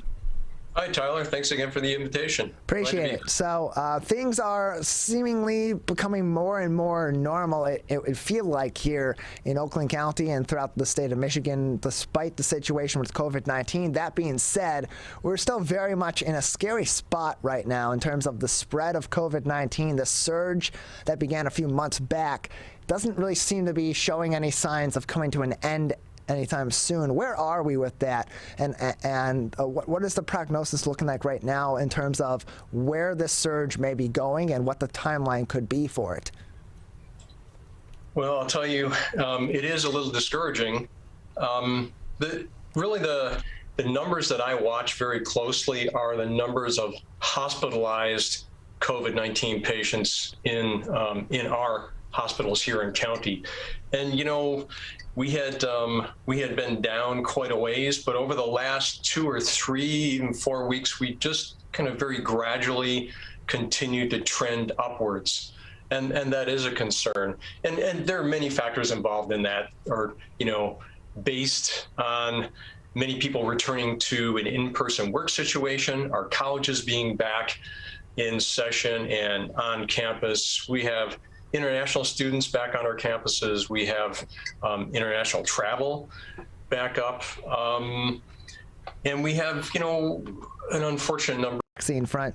Hi, Tyler. Thanks again for the invitation. Appreciate it. So things are seemingly becoming more and more normal. It would feel like here in Oakland County and throughout the state of Michigan, despite the situation with COVID-19. That being said, we're still very much in a scary spot right now in terms of the spread of COVID-19. The surge that began a few months back doesn't really seem to be showing any signs of coming to an end anytime soon. Where are we with that? And what is the prognosis looking like right now in terms of where this surge may be going and what the timeline could be for it? Well, I'll tell you, it is a little discouraging. The numbers that I watch very closely are the numbers of hospitalized COVID-19 patients in our hospitals here in county. And, you know, we had been down quite a ways, but over the last 2 or 3, even 4 weeks, we just kind of very gradually continued to trend upwards. And that is a concern. And there are many factors involved in that, or, you know, based on many people returning to an in-person work situation, our colleges being back in session and on campus. We have international students back on our campuses. We have international travel back up. And we have, you know, an unfortunate number. Vaccine front.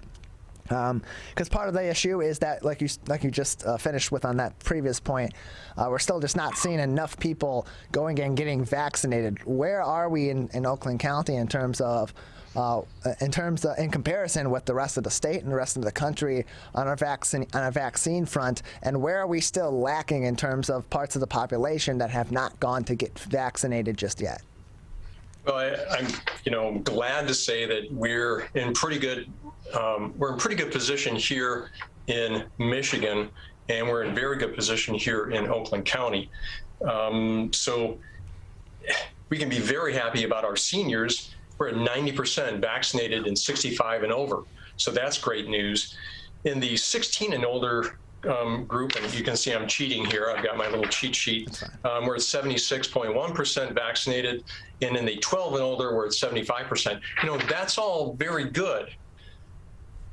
Because part of the issue is that, like you just finished with on that previous point, we're still just not seeing enough people going and getting vaccinated. Where are we in Oakland County in terms of in comparison with the rest of the state and the rest of the country on our vaccine front, and where are we still lacking in terms of parts of the population that have not gone to get vaccinated just yet? Well, I'm, you know, glad to say that we're in pretty good position here in Michigan, and we're in very good position here in Oakland County. So we can be very happy about our seniors. We're at 90% vaccinated in 65 and over. So that's great news. In the 16 and older group, and you can see I'm cheating here. I've got my little cheat sheet. We're at 76.1% vaccinated. And in the 12 and older, we're at 75%. You know, that's all very good.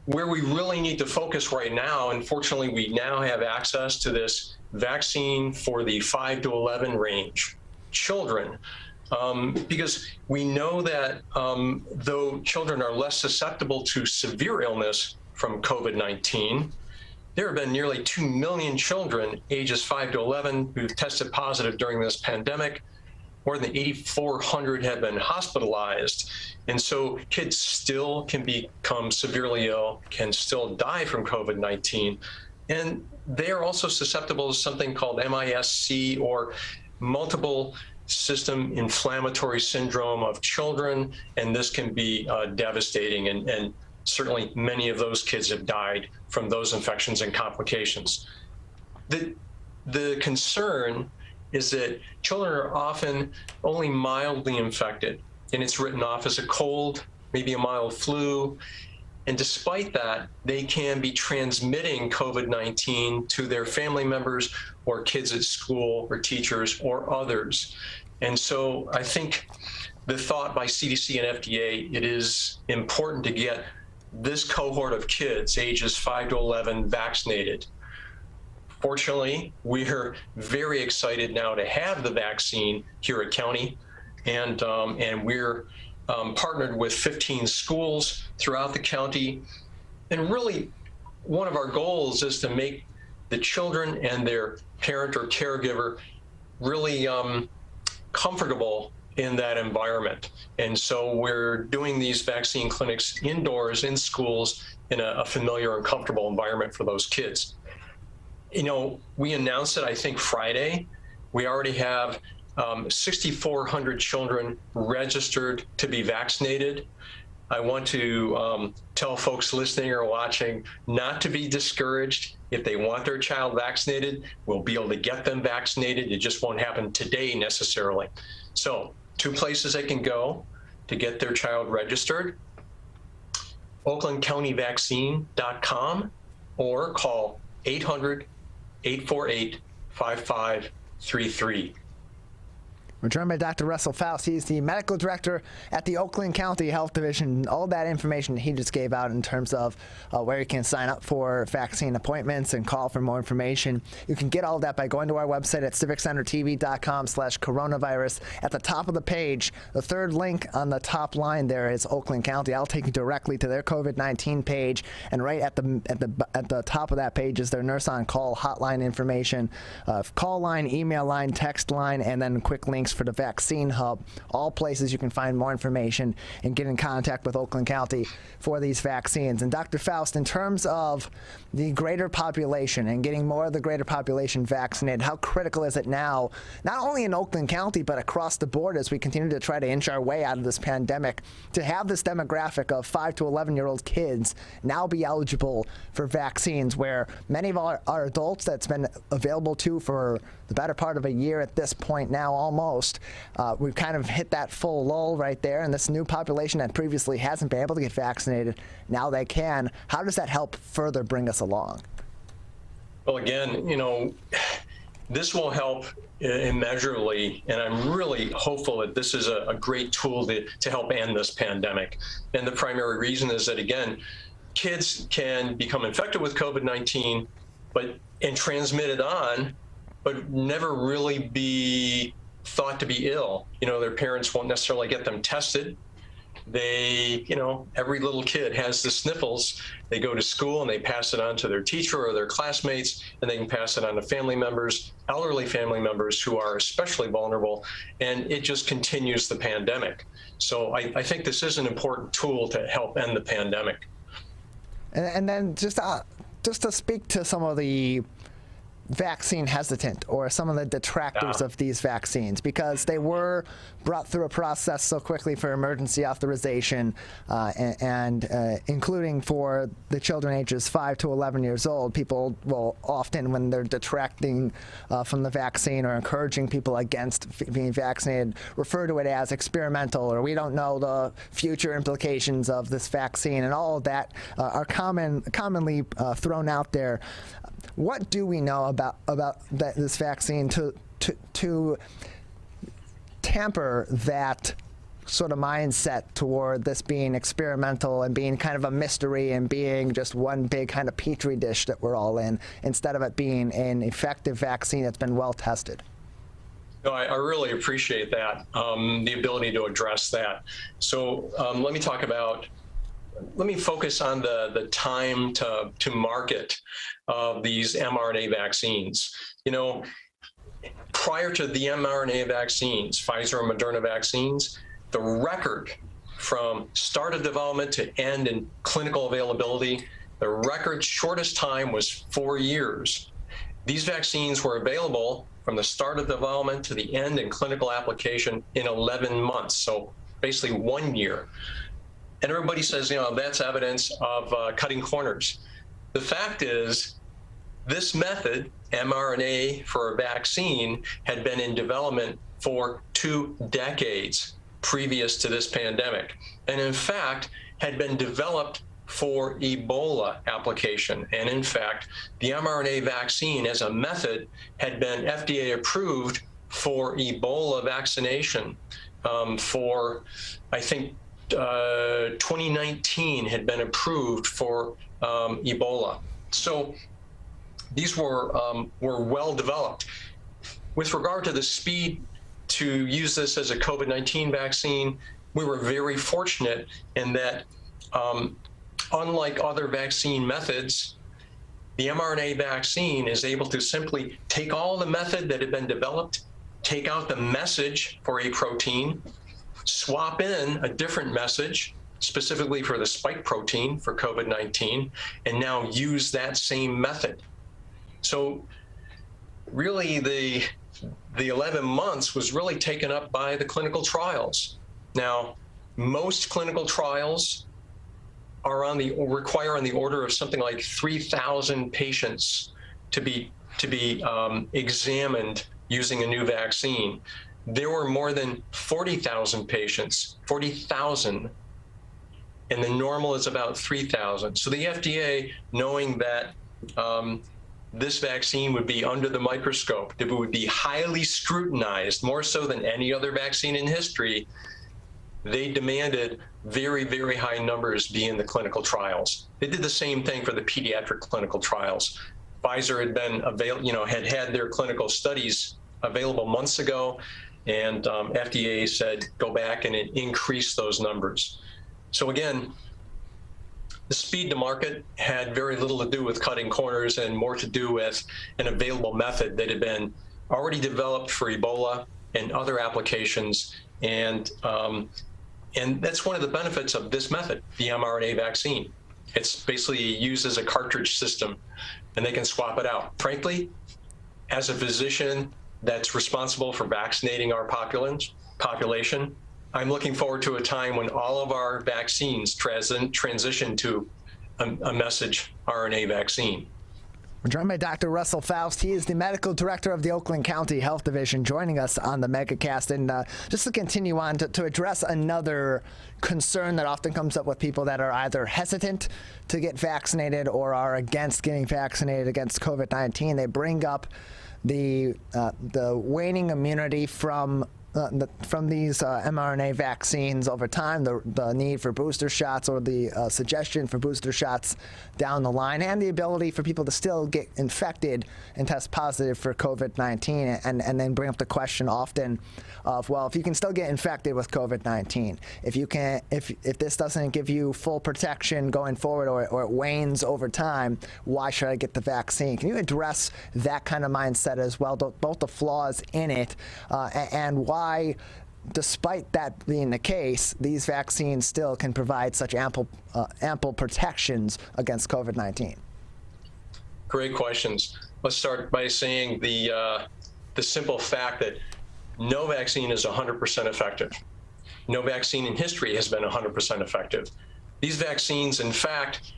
Where we really need to focus right now, unfortunately, we now have access to this vaccine for the 5 to 11 range children. Because we know that though children are less susceptible to severe illness from COVID-19, there have been nearly 2 million children ages 5 to 11 who've tested positive during this pandemic. More than 8,400 have been hospitalized. And so kids still can become severely ill, can still die from COVID-19. And they are also susceptible to something called MIS-C, or multiple system inflammatory syndrome of children, and this can be devastating, and certainly many of those kids have died from those infections and complications. The the concern is that children are often only mildly infected, and it's written off as a cold, maybe a mild flu. And despite that, they can be transmitting COVID-19 to their family members or kids at school or teachers or others. And so I think the thought by CDC and FDA, it is important to get this cohort of kids, ages 5 to 11, vaccinated. Fortunately, we're very excited now to have the vaccine here at County, and we're partnered with 15 schools throughout the county. And really, one of our goals is to make the children and their parent or caregiver really comfortable in that environment. And so we're doing these vaccine clinics indoors in schools in a familiar and comfortable environment for those kids. You know, we announced it, I think, Friday. We already have 6,400 children registered to be vaccinated. I want to tell folks listening or watching not to be discouraged. If they want their child vaccinated, we'll be able to get them vaccinated. It just won't happen today necessarily. So 2 places they can go to get their child registered: OaklandCountyVaccine.com or call 800-848-5533. We're joined by Dr. Russell Faust. He's the medical director at the Oakland County Health Division. All that information he just gave out in terms of where you can sign up for vaccine appointments and call for more information. You can get all that by going to our website at civiccentertv.com/coronavirus. At the top of the page, the third link on the top line there is Oakland County. I'll take you directly to their COVID-19 page, and right at the top of that page is their nurse on call hotline information, call line, email line, text line, and then quick links for the vaccine hub. All places you can find more information and get in contact with Oakland County for these vaccines. And Dr. Faust, in terms of the greater population and getting more of the greater population vaccinated, how critical is it now, not only in Oakland County, but across the board as we continue to try to inch our way out of this pandemic, to have this demographic of 5 to 11-year-old kids now be eligible for vaccines, where many of our adults that's been available to for the better part of a year at this point now almost. We've kind of hit that full lull right there, and this new population that previously hasn't been able to get vaccinated, now they can. How does that help further bring us along? Well, again, you know, this will help immeasurably, and I'm really hopeful that this is a great tool to help end this pandemic. And the primary reason is that, again, kids can become infected with COVID-19 and transmit it on, but never really be thought to be ill. You know, their parents won't necessarily get them tested. They, you know, every little kid has the sniffles. They go to school and they pass it on to their teacher or their classmates, and they can pass it on to family members, elderly family members who are especially vulnerable, and it just continues the pandemic. So I think this is an important tool to help end the pandemic. And then just to speak to some of the vaccine hesitant or some of the detractors of these vaccines, because they were brought through a process so quickly for emergency authorization and including for the children ages 5 to 11 years old. People will often, when they're detracting from the vaccine or encouraging people against being vaccinated, refer to it as experimental, or we don't know the future implications of this vaccine, and all of that are commonly thrown out there. What do we know about this vaccine to tamper that sort of mindset toward this being experimental and being kind of a mystery and being just one big kind of petri dish that we're all in, instead of it being an effective vaccine that's been well tested? No, I really appreciate that, the ability to address that. So let me focus on the time to market of these mRNA vaccines. You know, prior to the mRNA vaccines, Pfizer and Moderna vaccines, the record from start of development to end in clinical availability, the record shortest time was 4 years. These vaccines were available from the start of development to the end in clinical application in 11 months, so basically 1 year. And everybody says, you know, that's evidence of cutting corners. The fact is, this method, mRNA for a vaccine, had been in development for 2 decades previous to this pandemic, and in fact had been developed for Ebola application. And in fact, the mRNA vaccine as a method had been FDA approved for Ebola vaccination for, I think, 2019 had been approved for Ebola. So these were well developed. With regard to the speed to use this as a COVID-19 vaccine, we were very fortunate in that unlike other vaccine methods, the mRNA vaccine is able to simply take all the method that had been developed, take out the message for a protein, swap in a different message, specifically for the spike protein for COVID-19, and now use that same method. So really the 11 months was really taken up by the clinical trials. Now, most clinical trials require on the order of something like 3,000 patients to be examined using a new vaccine. There were more than 40,000 patients, 40,000, and the normal is about 3,000. So the FDA, knowing that this vaccine would be under the microscope, that it would be highly scrutinized, more so than any other vaccine in history, they demanded very, very high numbers be in the clinical trials. They did the same thing for the pediatric clinical trials. Pfizer had been had their clinical studies available months ago, and FDA said go back and increase those numbers. So again, the speed to market had very little to do with cutting corners and more to do with an available method that had been already developed for Ebola and other applications. And that's one of the benefits of this method, the mRNA vaccine. It's basically used as a cartridge system, and they can swap it out. Frankly, as a physician that's responsible for vaccinating our population, I'm looking forward to a time when all of our vaccines transition to a message RNA vaccine. We're joined by Dr. Russell Faust. He is the medical director of the Oakland County Health Division, joining us on the Megacast. And just to continue on, to address another concern that often comes up with people that are either hesitant to get vaccinated or are against getting vaccinated against COVID-19, they bring up the waning immunity from these mRNA vaccines over time, the need for booster shots or the suggestion for booster shots down the line, and the ability for people to still get infected and test positive for COVID-19, and then bring up the question often of, well, if you can still get infected with COVID-19, if this doesn't give you full protection going forward or it wanes over time, why should I get the vaccine? Can you address that kind of mindset as well, both the flaws in it and why, despite that being the case, these vaccines still can provide such ample protections against COVID-19? Great questions. Let's start by saying the simple fact that no vaccine is 100% effective. No vaccine in history has been 100% effective. These vaccines, in fact,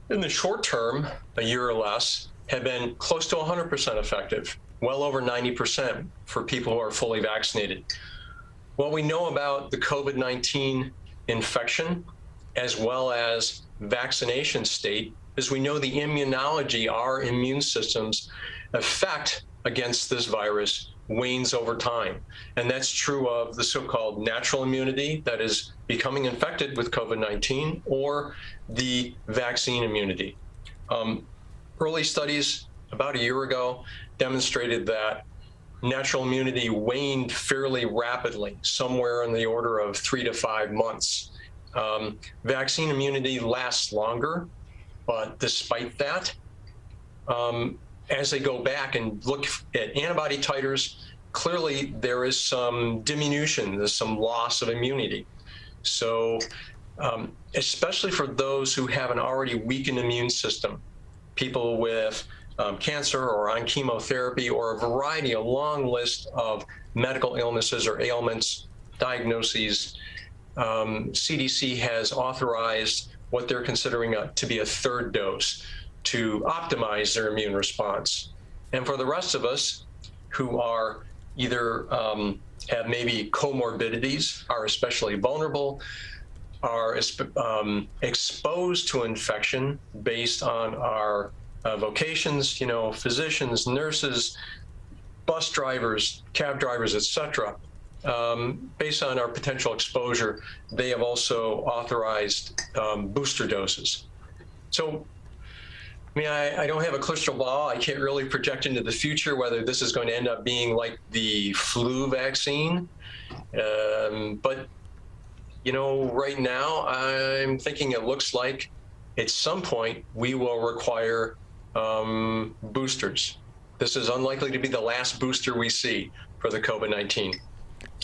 in the short term, a year or less, have been close to 100% effective, well over 90% for people who are fully vaccinated. What we know about the COVID-19 infection as well as vaccination state is we know the immunology, our immune system's effect against this virus wanes over time. And that's true of the so-called natural immunity that is becoming infected with COVID-19 or the vaccine immunity. Early studies about a year ago demonstrated that natural immunity waned fairly rapidly, somewhere in the order of 3 to 5 months. Vaccine immunity lasts longer, but despite that, as they go back and look at antibody titers, clearly there is some diminution, there's some loss of immunity. So especially for those who have an already weakened immune system, people with cancer or on chemotherapy or a variety, a long list of medical illnesses or ailments, diagnoses, CDC has authorized what they're considering to be a third dose to optimize their immune response. And for the rest of us who are either have maybe comorbidities, are especially vulnerable, are exposed to infection based on our vocations, physicians, nurses, bus drivers, cab drivers, etc. Based on our potential exposure, they have also authorized booster doses. So, I don't have a crystal ball. I can't really project into the future whether this is going to end up being like the flu vaccine. But, right now, I'm thinking it looks like at some point we will require boosters. This is unlikely to be the last booster we see for the COVID-19,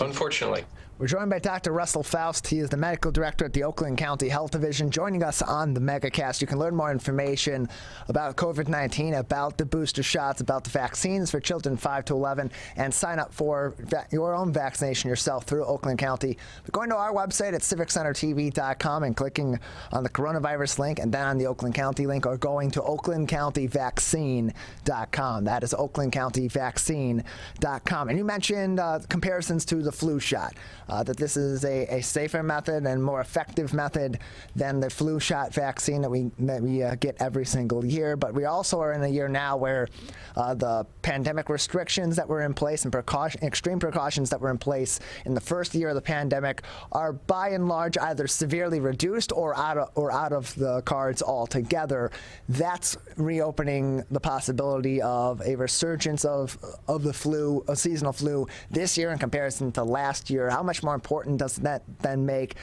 unfortunately. We're joined by Dr. Russell Faust. He is the medical director at the Oakland County Health Division, joining us on the Megacast. You can learn more information about COVID-19, about the booster shots, about the vaccines for children 5 to 11, and sign up for your own vaccination yourself through Oakland County. Going to our website at civiccentertv.com and clicking on the coronavirus link, and then on the Oakland County link, or going to oaklandcountyvaccine.com. That is oaklandcountyvaccine.com. And you mentioned comparisons to the flu shot. That this is a safer method and more effective method than the flu shot vaccine that we get every single year. But we also are in a year now where the pandemic restrictions that were in place and extreme precautions that were in place in the first year of the pandemic are by and large either severely reduced or out of the cards altogether. That's reopening the possibility of a resurgence of the flu, a seasonal flu, this year in comparison to last year. How much more important does that then make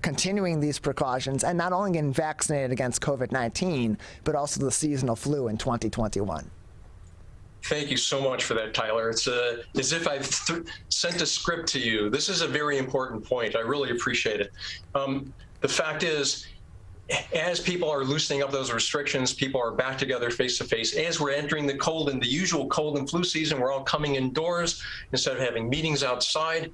continuing these precautions and not only getting vaccinated against COVID-19, but also the seasonal flu in 2021? Thank you so much for that, Tyler. It's as if I've sent a script to you. This is a very important point. I really appreciate it. The fact is, as people are loosening up those restrictions, people are back together face to face. As we're entering the usual cold and flu season, we're all coming indoors instead of having meetings outside.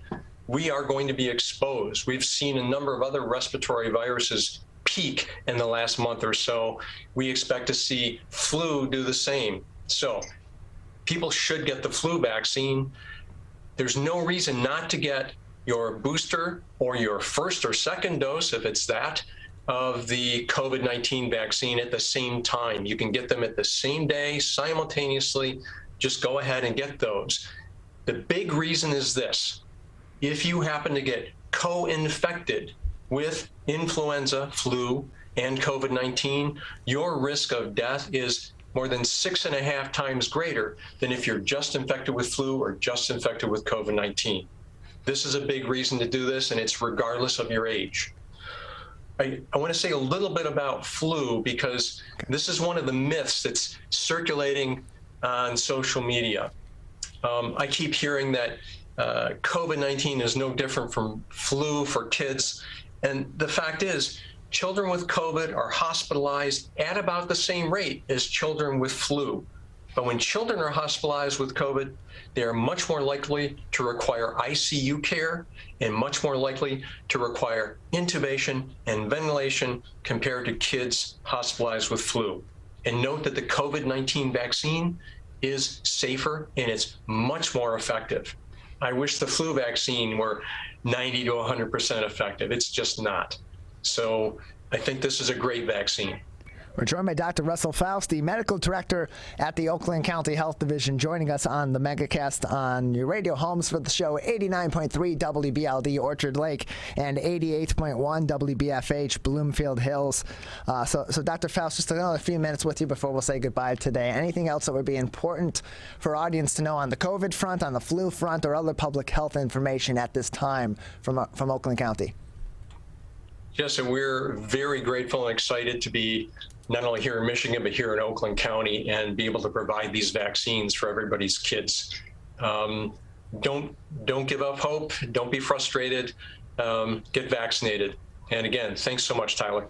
We are going to be exposed. We've seen a number of other respiratory viruses peak in the last month or so. We expect to see flu do the same. So people should get the flu vaccine. There's no reason not to get your booster or your first or second dose, if it's that, of the COVID-19 vaccine at the same time. You can get them at the same day, simultaneously. Just go ahead and get those. The big reason is this. If you happen to get co-infected with influenza, flu, and COVID-19, your risk of death is more than 6.5 times greater than if you're just infected with flu or just infected with COVID-19. This is a big reason to do this, and it's regardless of your age. I want to say a little bit about flu because this is one of the myths that's circulating on social media. I keep hearing that COVID-19 is no different from flu for kids. And the fact is, children with COVID are hospitalized at about the same rate as children with flu. But when children are hospitalized with COVID, they are much more likely to require ICU care and much more likely to require intubation and ventilation compared to kids hospitalized with flu. And note that the COVID-19 vaccine is safer and it's much more effective. I wish the flu vaccine were 90 to 100% effective. It's just not. So I think this is a great vaccine. We're joined by Dr. Russell Faust, the medical director at the Oakland County Health Division, joining us on the Megacast on your radio homes for the show, 89.3 WBLD Orchard Lake and 88.1 WBFH Bloomfield Hills. So Dr. Faust, just another few minutes with you before we'll say goodbye today. Anything else that would be important for our audience to know on the COVID front, on the flu front, or other public health information at this time from Oakland County? Yes, and we're very grateful and excited to be not only here in Michigan, but here in Oakland County and be able to provide these vaccines for everybody's kids. Don't give up hope. Don't be frustrated. Get vaccinated. And again, thanks so much, Tyler.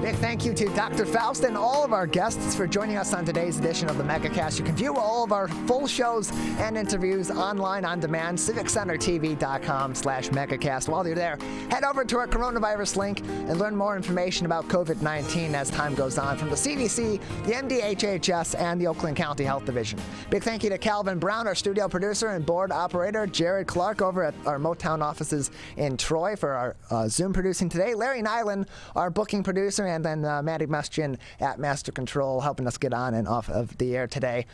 Big thank you to Dr. Faust and all of our guests for joining us on today's edition of the Megacast. You can view all of our full shows and interviews online on demand, civiccentertv.com/Megacast. While you're there, head over to our coronavirus link and learn more information about COVID-19 as time goes on from the CDC, the MDHHS, and the Oakland County Health Division. Big thank you to Calvin Brown, our studio producer and board operator, Jared Clark over at our Motown offices in Troy for our Zoom producing today, Larry Nyland, our booking producer, and then Maddie Mestian at Master Control helping us get on and off of the air today.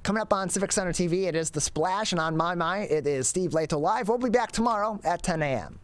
Coming up on Civic Center TV, it is The Splash, and on my mind, it is Steve Lato Live. We'll be back tomorrow at 10 a.m.